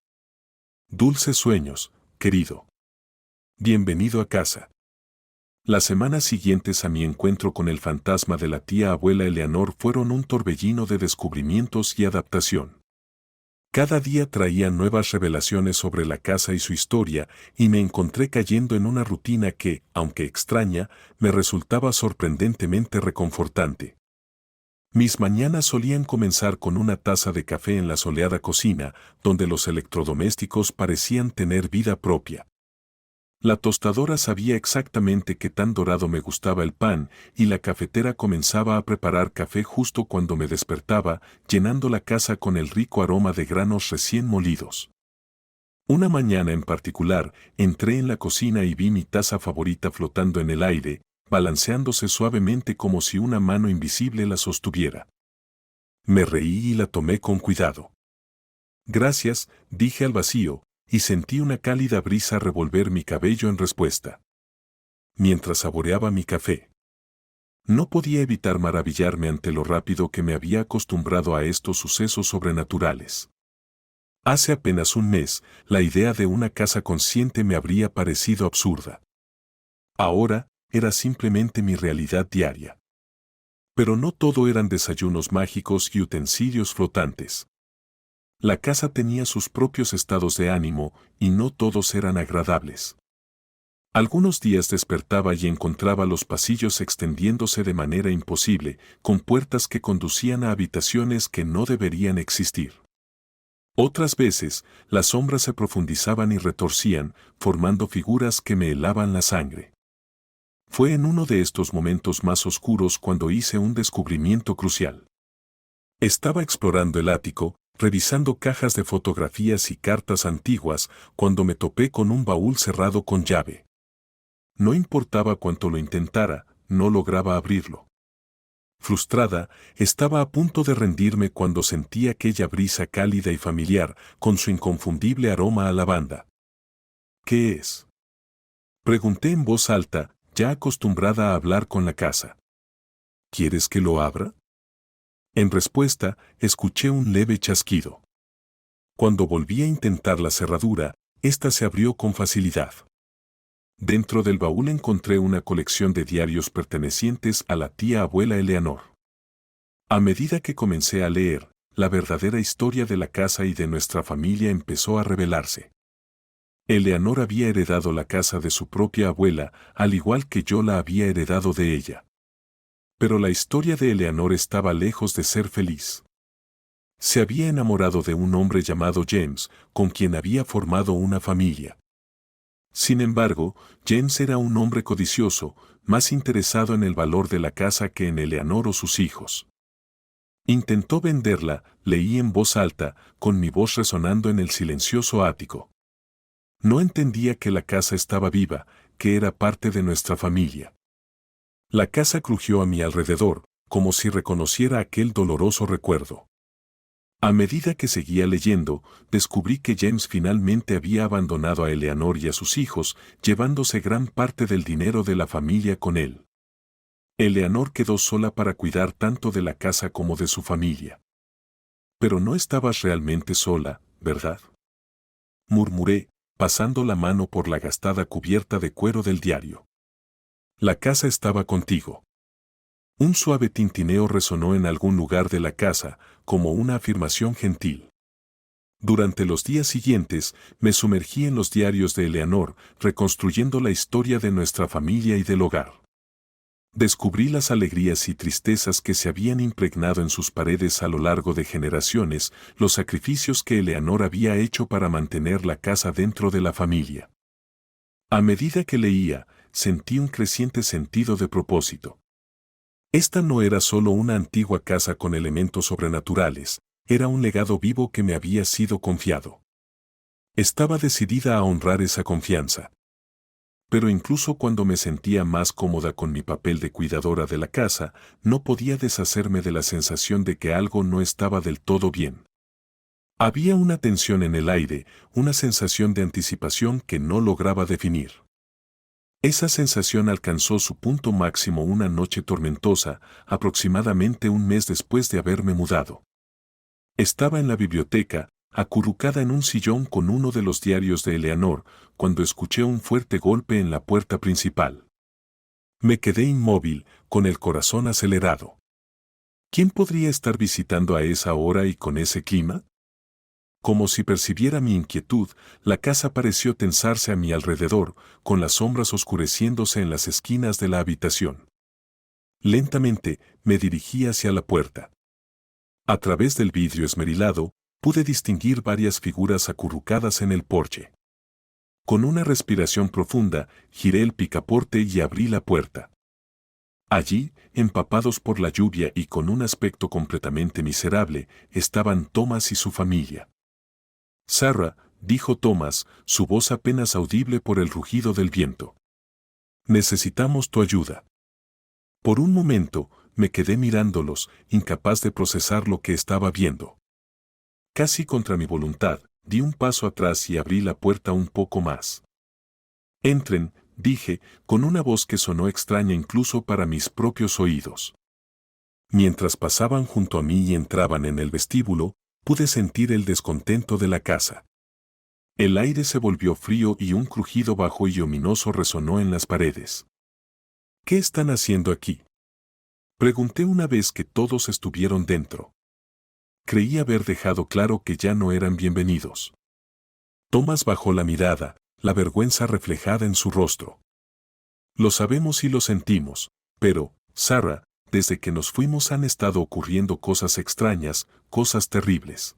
Dulces sueños, querido. Bienvenido a casa. Las semanas siguientes a mi encuentro con el fantasma de la tía abuela Eleanor fueron un torbellino de descubrimientos y adaptación. Cada día traía nuevas revelaciones sobre la casa y su historia, y me encontré cayendo en una rutina que, aunque extraña, me resultaba sorprendentemente reconfortante. Mis mañanas solían comenzar con una taza de café en la soleada cocina, donde los electrodomésticos parecían tener vida propia. La tostadora sabía exactamente qué tan dorado me gustaba el pan, y la cafetera comenzaba a preparar café justo cuando me despertaba, llenando la casa con el rico aroma de granos recién molidos. Una mañana en particular, entré en la cocina y vi mi taza favorita flotando en el aire, balanceándose suavemente como si una mano invisible la sostuviera. Me reí y la tomé con cuidado. Gracias, dije al vacío, y sentí una cálida brisa revolver mi cabello en respuesta. Mientras saboreaba mi café, no podía evitar maravillarme ante lo rápido que me había acostumbrado a estos sucesos sobrenaturales. Hace apenas un mes, la idea de una casa consciente me habría parecido absurda. Ahora, era simplemente mi realidad diaria. Pero no todo eran desayunos mágicos y utensilios flotantes. La casa tenía sus propios estados de ánimo, y no todos eran agradables. Algunos días despertaba y encontraba los pasillos extendiéndose de manera imposible, con puertas que conducían a habitaciones que no deberían existir. Otras veces, las sombras se profundizaban y retorcían, formando figuras que me helaban la sangre. Fue en uno de estos momentos más oscuros cuando hice un descubrimiento crucial. Estaba explorando el ático, revisando cajas de fotografías y cartas antiguas, cuando me topé con un baúl cerrado con llave. No importaba cuánto lo intentara, no lograba abrirlo. Frustrada, estaba a punto de rendirme cuando sentí aquella brisa cálida y familiar, con su inconfundible aroma a lavanda. ¿Qué es? Pregunté en voz alta, ya acostumbrada a hablar con la casa. ¿Quieres que lo abra? En respuesta, escuché un leve chasquido. Cuando volví a intentar la cerradura, ésta se abrió con facilidad. Dentro del baúl encontré una colección de diarios pertenecientes a la tía abuela Eleanor. A medida que comencé a leer, la verdadera historia de la casa y de nuestra familia empezó a revelarse. Eleanor había heredado la casa de su propia abuela, al igual que yo la había heredado de ella. Pero la historia de Eleanor estaba lejos de ser feliz. Se había enamorado de un hombre llamado James, con quien había formado una familia. Sin embargo, James era un hombre codicioso, más interesado en el valor de la casa que en Eleanor o sus hijos. Intentó venderla, leí en voz alta, con mi voz resonando en el silencioso ático. No entendía que la casa estaba viva, que era parte de nuestra familia. La casa crujió a mi alrededor, como si reconociera aquel doloroso recuerdo. A medida que seguía leyendo, descubrí que James finalmente había abandonado a Eleanor y a sus hijos, llevándose gran parte del dinero de la familia con él. Eleanor quedó sola para cuidar tanto de la casa como de su familia. Pero no estabas realmente sola, ¿verdad? Murmuré, pasando la mano por la gastada cubierta de cuero del diario. La casa estaba contigo. Un suave tintineo resonó en algún lugar de la casa, como una afirmación gentil. Durante los días siguientes, me sumergí en los diarios de Eleanor, reconstruyendo la historia de nuestra familia y del hogar. Descubrí las alegrías y tristezas que se habían impregnado en sus paredes a lo largo de generaciones, los sacrificios que Eleanor había hecho para mantener la casa dentro de la familia. A medida que leía, sentí un creciente sentido de propósito. Esta no era solo una antigua casa con elementos sobrenaturales, era un legado vivo que me había sido confiado. Estaba decidida a honrar esa confianza. Pero incluso cuando me sentía más cómoda con mi papel de cuidadora de la casa, no podía deshacerme de la sensación de que algo no estaba del todo bien. Había una tensión en el aire, una sensación de anticipación que no lograba definir. Esa sensación alcanzó su punto máximo una noche tormentosa, aproximadamente un mes después de haberme mudado. Estaba en la biblioteca, acurrucada en un sillón con uno de los diarios de Eleanor, cuando escuché un fuerte golpe en la puerta principal. Me quedé inmóvil, con el corazón acelerado. ¿Quién podría estar visitando a esa hora y con ese clima? Como si percibiera mi inquietud, la casa pareció tensarse a mi alrededor, con las sombras oscureciéndose en las esquinas de la habitación. Lentamente, me dirigí hacia la puerta. A través del vidrio esmerilado, pude distinguir varias figuras acurrucadas en el porche. Con una respiración profunda, giré el picaporte y abrí la puerta. Allí, empapados por la lluvia y con un aspecto completamente miserable, estaban Thomas y su familia. «Sarah», dijo Thomas, su voz apenas audible por el rugido del viento. «Necesitamos tu ayuda». Por un momento, me quedé mirándolos, incapaz de procesar lo que estaba viendo. Casi contra mi voluntad, di un paso atrás y abrí la puerta un poco más. «Entren», dije, con una voz que sonó extraña incluso para mis propios oídos. Mientras pasaban junto a mí y entraban en el vestíbulo, pude sentir el descontento de la casa. El aire se volvió frío y un crujido bajo y ominoso resonó en las paredes. «¿Qué están haciendo aquí?», pregunté una vez que todos estuvieron dentro. Creí haber dejado claro que ya no eran bienvenidos. Thomas bajó la mirada, la vergüenza reflejada en su rostro. «Lo sabemos y lo sentimos, pero, Sarah, desde que nos fuimos han estado ocurriendo cosas extrañas, cosas terribles».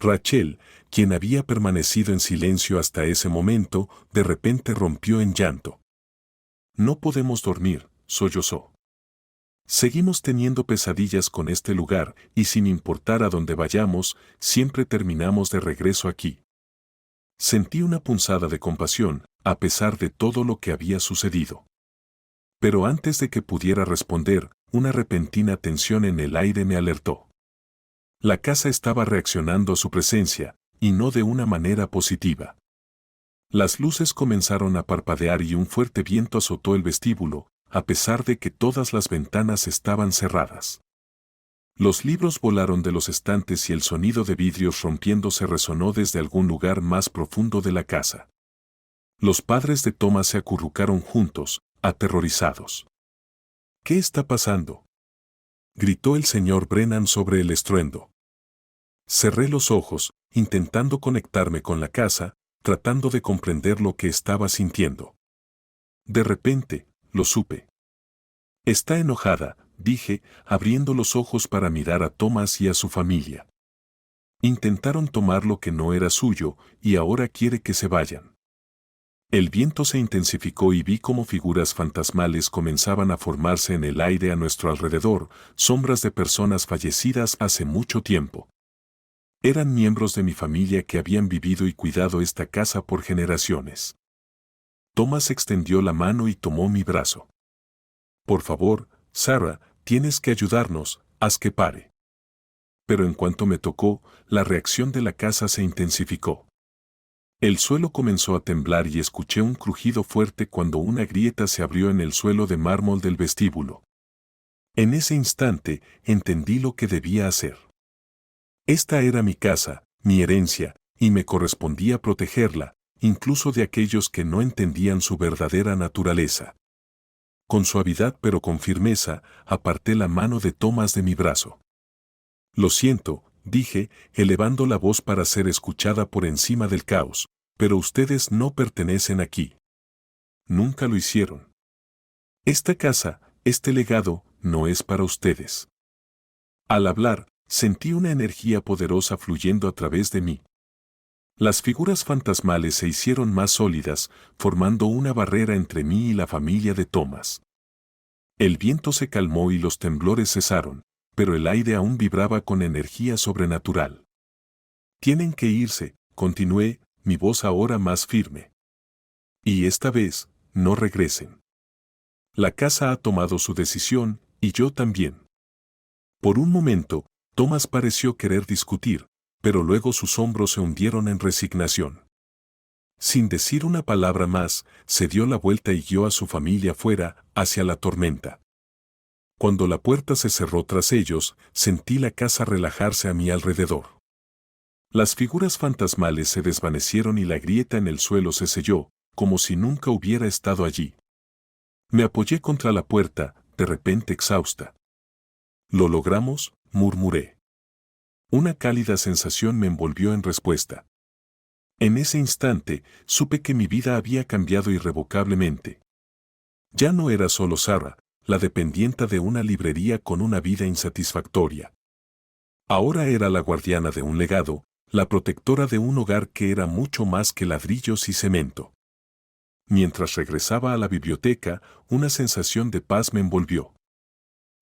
Rachel, quien había permanecido en silencio hasta ese momento, de repente rompió en llanto. «No podemos dormir», sollozó. «Seguimos teniendo pesadillas con este lugar y sin importar a dónde vayamos, siempre terminamos de regreso aquí». Sentí una punzada de compasión, a pesar de todo lo que había sucedido. Pero antes de que pudiera responder, una repentina tensión en el aire me alertó. La casa estaba reaccionando a su presencia, y no de una manera positiva. Las luces comenzaron a parpadear y un fuerte viento azotó el vestíbulo, a pesar de que todas las ventanas estaban cerradas. Los libros volaron de los estantes y el sonido de vidrios rompiéndose resonó desde algún lugar más profundo de la casa. Los padres de Thomas se acurrucaron juntos, aterrorizados. ¿Qué está pasando?, gritó el señor Brennan sobre el estruendo. Cerré los ojos, intentando conectarme con la casa, tratando de comprender lo que estaba sintiendo. De repente, lo supe. Está enojada, dije, abriendo los ojos para mirar a Thomas y a su familia. Intentaron tomar lo que no era suyo y ahora quiere que se vayan. El viento se intensificó y vi cómo figuras fantasmales comenzaban a formarse en el aire a nuestro alrededor, sombras de personas fallecidas hace mucho tiempo. Eran miembros de mi familia que habían vivido y cuidado esta casa por generaciones. Thomas extendió la mano y tomó mi brazo. Por favor, Sarah, tienes que ayudarnos, haz que pare. Pero en cuanto me tocó, la reacción de la casa se intensificó. El suelo comenzó a temblar y escuché un crujido fuerte cuando una grieta se abrió en el suelo de mármol del vestíbulo. En ese instante, entendí lo que debía hacer. Esta era mi casa, mi herencia, y me correspondía protegerla, incluso de aquellos que no entendían su verdadera naturaleza. Con suavidad pero con firmeza, aparté la mano de Thomas de mi brazo. Lo siento, dije, elevando la voz para ser escuchada por encima del caos, pero ustedes no pertenecen aquí. Nunca lo hicieron. Esta casa, este legado, no es para ustedes. Al hablar, sentí una energía poderosa fluyendo a través de mí. Las figuras fantasmales se hicieron más sólidas, formando una barrera entre mí y la familia de Thomas. El viento se calmó y los temblores cesaron, pero el aire aún vibraba con energía sobrenatural. Tienen que irse, continué, mi voz ahora más firme. Y esta vez, no regresen. La casa ha tomado su decisión, y yo también. Por un momento, Thomas pareció querer discutir, pero luego sus hombros se hundieron en resignación. Sin decir una palabra más, se dio la vuelta y guió a su familia fuera, hacia la tormenta. Cuando la puerta se cerró tras ellos, sentí la casa relajarse a mi alrededor. Las figuras fantasmales se desvanecieron y la grieta en el suelo se selló, como si nunca hubiera estado allí. Me apoyé contra la puerta, de repente exhausta. «¿Lo logramos?», murmuré. Una cálida sensación me envolvió en respuesta. En ese instante, supe que mi vida había cambiado irrevocablemente. Ya no era solo Sarah, la dependienta de una librería con una vida insatisfactoria. Ahora era la guardiana de un legado, la protectora de un hogar que era mucho más que ladrillos y cemento. Mientras regresaba a la biblioteca, una sensación de paz me envolvió.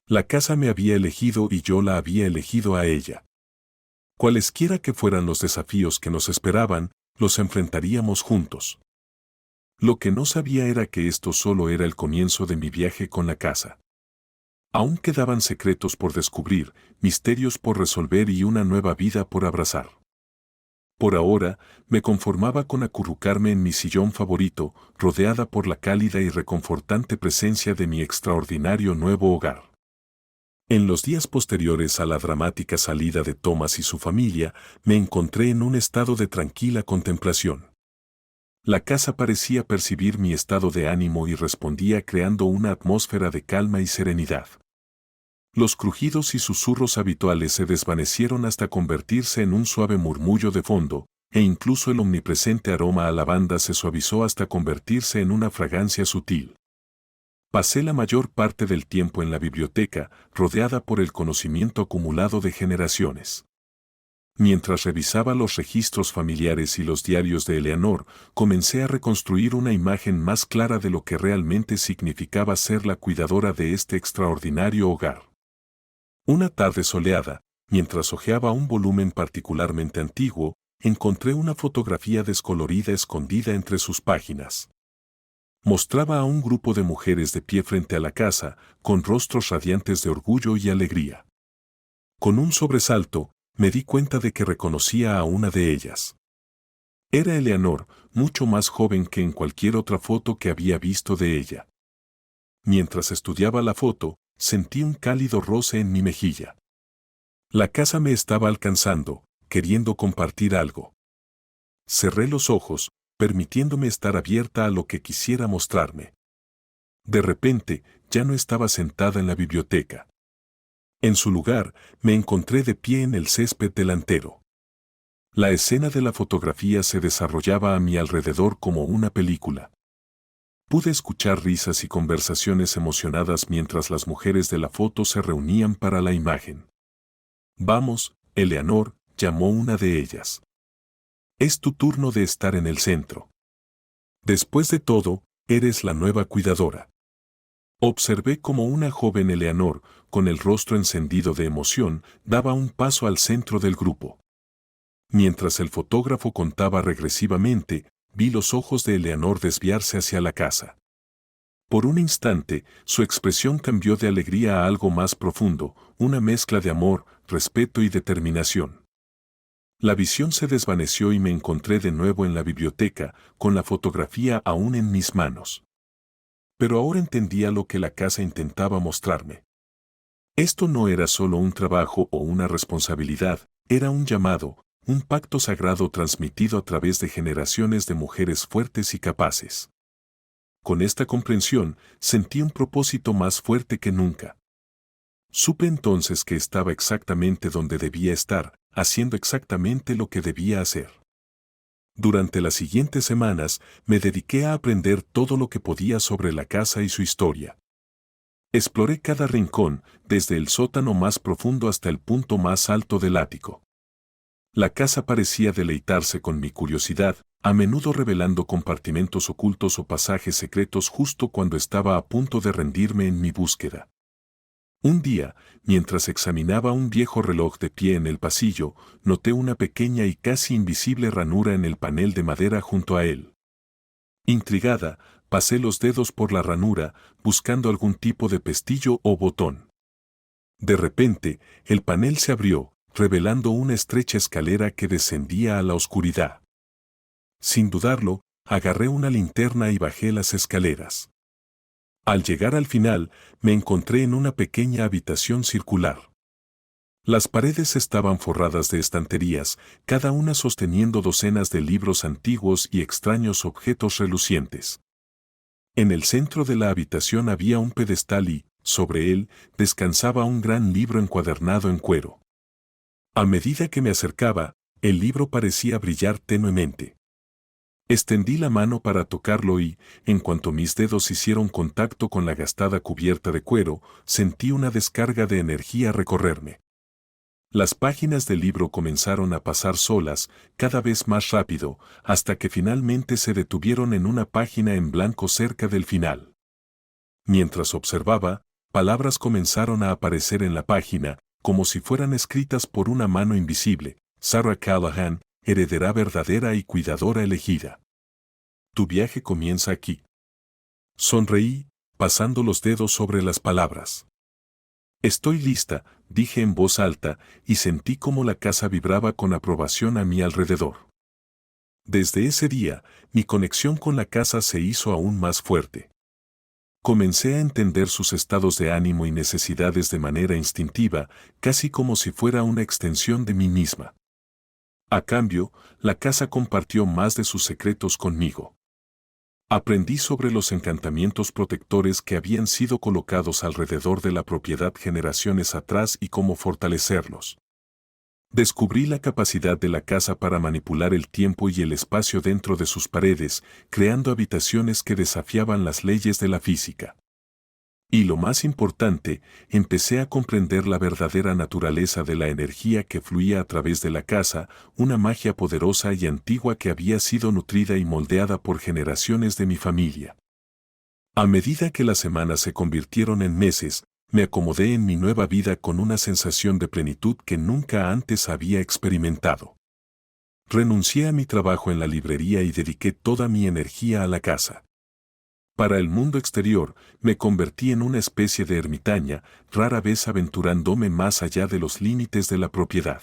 La casa me había elegido y yo la había elegido a ella. Cualesquiera que fueran los desafíos que nos esperaban, los enfrentaríamos juntos. Lo que no sabía era que esto solo era el comienzo de mi viaje con la casa. Aún quedaban secretos por descubrir, misterios por resolver y una nueva vida por abrazar. Por ahora, me conformaba con acurrucarme en mi sillón favorito, rodeada por la cálida y reconfortante presencia de mi extraordinario nuevo hogar. En los días posteriores a la dramática salida de Thomas y su familia, me encontré en un estado de tranquila contemplación. La casa parecía percibir mi estado de ánimo y respondía creando una atmósfera de calma y serenidad. Los crujidos y susurros habituales se desvanecieron hasta convertirse en un suave murmullo de fondo, e incluso el omnipresente aroma a lavanda se suavizó hasta convertirse en una fragancia sutil. Pasé la mayor parte del tiempo en la biblioteca, rodeada por el conocimiento acumulado de generaciones. Mientras revisaba los registros familiares y los diarios de Eleanor, comencé a reconstruir una imagen más clara de lo que realmente significaba ser la cuidadora de este extraordinario hogar. Una tarde soleada, mientras hojeaba un volumen particularmente antiguo, encontré una fotografía descolorida escondida entre sus páginas. Mostraba a un grupo de mujeres de pie frente a la casa, con rostros radiantes de orgullo y alegría. Con un sobresalto, me di cuenta de que reconocía a una de ellas. Era Eleanor, mucho más joven que en cualquier otra foto que había visto de ella. Mientras estudiaba la foto, sentí un cálido roce en mi mejilla. La casa me estaba alcanzando, queriendo compartir algo. Cerré los ojos, permitiéndome estar abierta a lo que quisiera mostrarme. De repente, ya no estaba sentada en la biblioteca. En su lugar, me encontré de pie en el césped delantero. La escena de la fotografía se desarrollaba a mi alrededor como una película. Pude escuchar risas y conversaciones emocionadas mientras las mujeres de la foto se reunían para la imagen. Vamos, Eleanor, llamó una de ellas. Es tu turno de estar en el centro. Después de todo, eres la nueva cuidadora. Observé cómo una joven Eleanor, con el rostro encendido de emoción, daba un paso al centro del grupo. Mientras el fotógrafo contaba regresivamente, vi los ojos de Eleanor desviarse hacia la casa. Por un instante, su expresión cambió de alegría a algo más profundo, una mezcla de amor, respeto y determinación. La visión se desvaneció y me encontré de nuevo en la biblioteca, con la fotografía aún en mis manos. Pero ahora entendía lo que la casa intentaba mostrarme. Esto no era solo un trabajo o una responsabilidad, era un llamado, un pacto sagrado transmitido a través de generaciones de mujeres fuertes y capaces. Con esta comprensión, sentí un propósito más fuerte que nunca. Supe entonces que estaba exactamente donde debía estar, haciendo exactamente lo que debía hacer. Durante las siguientes semanas, me dediqué a aprender todo lo que podía sobre la casa y su historia. Exploré cada rincón, desde el sótano más profundo hasta el punto más alto del ático. La casa parecía deleitarse con mi curiosidad, a menudo revelando compartimentos ocultos o pasajes secretos justo cuando estaba a punto de rendirme en mi búsqueda. Un día, mientras examinaba un viejo reloj de pie en el pasillo, noté una pequeña y casi invisible ranura en el panel de madera junto a él. Intrigada, pasé los dedos por la ranura, buscando algún tipo de pestillo o botón. De repente, el panel se abrió, revelando una estrecha escalera que descendía a la oscuridad. Sin dudarlo, agarré una linterna y bajé las escaleras. Al llegar al final, me encontré en una pequeña habitación circular. Las paredes estaban forradas de estanterías, cada una sosteniendo docenas de libros antiguos y extraños objetos relucientes. En el centro de la habitación había un pedestal y, sobre él, descansaba un gran libro encuadernado en cuero. A medida que me acercaba, el libro parecía brillar tenuemente. Extendí la mano para tocarlo y, en cuanto mis dedos hicieron contacto con la gastada cubierta de cuero, sentí una descarga de energía recorrerme. Las páginas del libro comenzaron a pasar solas, cada vez más rápido, hasta que finalmente se detuvieron en una página en blanco cerca del final. Mientras observaba, palabras comenzaron a aparecer en la página, como si fueran escritas por una mano invisible. Sarah Callahan, heredera verdadera y cuidadora elegida. Tu viaje comienza aquí. Sonreí, pasando los dedos sobre las palabras. Estoy lista, dije en voz alta, y sentí cómo la casa vibraba con aprobación a mi alrededor. Desde ese día, mi conexión con la casa se hizo aún más fuerte. Comencé a entender sus estados de ánimo y necesidades de manera instintiva, casi como si fuera una extensión de mí misma. A cambio, la casa compartió más de sus secretos conmigo. Aprendí sobre los encantamientos protectores que habían sido colocados alrededor de la propiedad generaciones atrás y cómo fortalecerlos. Descubrí la capacidad de la casa para manipular el tiempo y el espacio dentro de sus paredes, creando habitaciones que desafiaban las leyes de la física. Y lo más importante, empecé a comprender la verdadera naturaleza de la energía que fluía a través de la casa, una magia poderosa y antigua que había sido nutrida y moldeada por generaciones de mi familia. A medida que las semanas se convirtieron en meses, me acomodé en mi nueva vida con una sensación de plenitud que nunca antes había experimentado. Renuncié a mi trabajo en la librería y dediqué toda mi energía a la casa. Para el mundo exterior, me convertí en una especie de ermitaña, rara vez aventurándome más allá de los límites de la propiedad.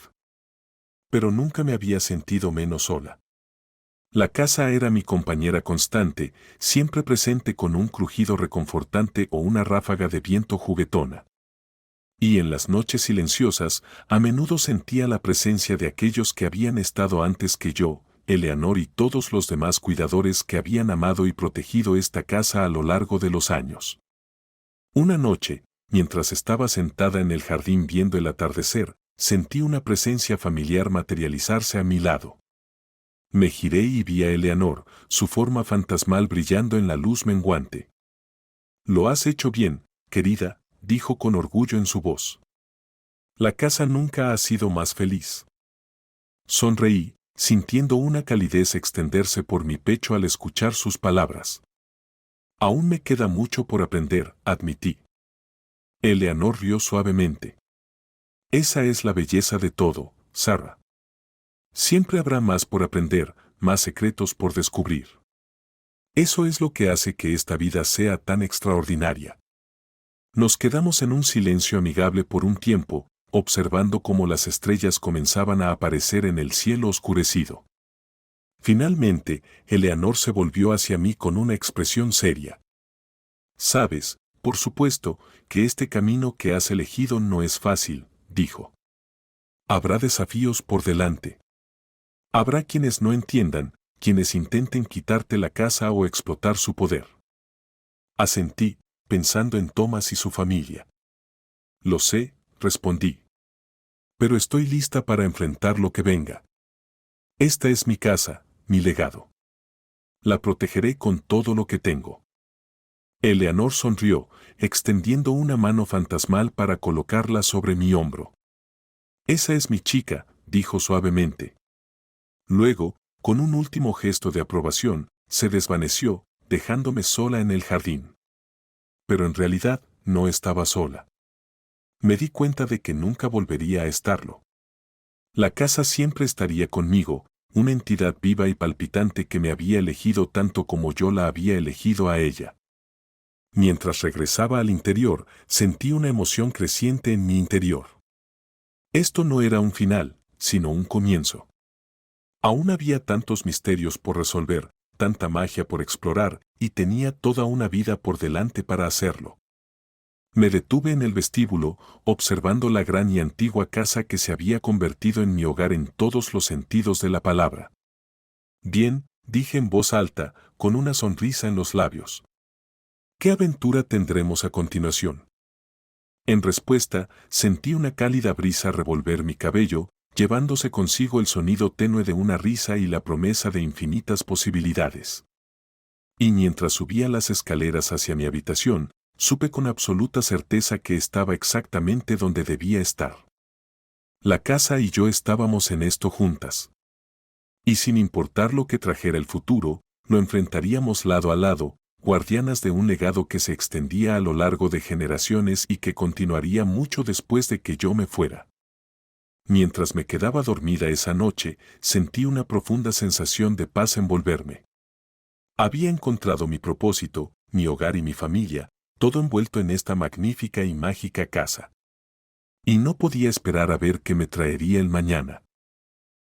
Pero nunca me había sentido menos sola. La casa era mi compañera constante, siempre presente con un crujido reconfortante o una ráfaga de viento juguetona. Y en las noches silenciosas, a menudo sentía la presencia de aquellos que habían estado antes que yo, Eleanor y todos los demás cuidadores que habían amado y protegido esta casa a lo largo de los años. Una noche, mientras estaba sentada en el jardín viendo el atardecer, sentí una presencia familiar materializarse a mi lado. Me giré y vi a Eleanor, su forma fantasmal brillando en la luz menguante. «Lo has hecho bien, querida», dijo con orgullo en su voz. «La casa nunca ha sido más feliz». Sonreí, sintiendo una calidez extenderse por mi pecho al escuchar sus palabras. «Aún me queda mucho por aprender», admití. Eleanor rió suavemente. «Esa es la belleza de todo, Sarah. Siempre habrá más por aprender, más secretos por descubrir. Eso es lo que hace que esta vida sea tan extraordinaria». Nos quedamos en un silencio amigable por un tiempo, observando cómo las estrellas comenzaban a aparecer en el cielo oscurecido. Finalmente, Eleanor se volvió hacia mí con una expresión seria. «Sabes, por supuesto, que este camino que has elegido no es fácil», dijo. «Habrá desafíos por delante. Habrá quienes no entiendan, quienes intenten quitarte la casa o explotar su poder». Asentí, pensando en Thomas y su familia. «Lo sé», respondí. «Pero estoy lista para enfrentar lo que venga. Esta es mi casa, mi legado. La protegeré con todo lo que tengo». Eleanor sonrió, extendiendo una mano fantasmal para colocarla sobre mi hombro. «Esa es mi chica», dijo suavemente. Luego, con un último gesto de aprobación, se desvaneció, dejándome sola en el jardín. Pero en realidad, no estaba sola. Me di cuenta de que nunca volvería a estarlo. La casa siempre estaría conmigo, una entidad viva y palpitante que me había elegido tanto como yo la había elegido a ella. Mientras regresaba al interior, sentí una emoción creciente en mi interior. Esto no era un final, sino un comienzo. Aún había tantos misterios por resolver, tanta magia por explorar, y tenía toda una vida por delante para hacerlo. Me detuve en el vestíbulo, observando la gran y antigua casa que se había convertido en mi hogar en todos los sentidos de la palabra. «Bien», dije en voz alta, con una sonrisa en los labios. «¿Qué aventura tendremos a continuación?». En respuesta, sentí una cálida brisa revolver mi cabello, llevándose consigo el sonido tenue de una risa y la promesa de infinitas posibilidades. Y mientras subía las escaleras hacia mi habitación, supe con absoluta certeza que estaba exactamente donde debía estar. La casa y yo estábamos en esto juntas. Y sin importar lo que trajera el futuro, lo enfrentaríamos lado a lado, guardianas de un legado que se extendía a lo largo de generaciones y que continuaría mucho después de que yo me fuera. Mientras me quedaba dormida esa noche, sentí una profunda sensación de paz envolverme. Había encontrado mi propósito, mi hogar y mi familia, todo envuelto en esta magnífica y mágica casa. Y no podía esperar a ver qué me traería el mañana.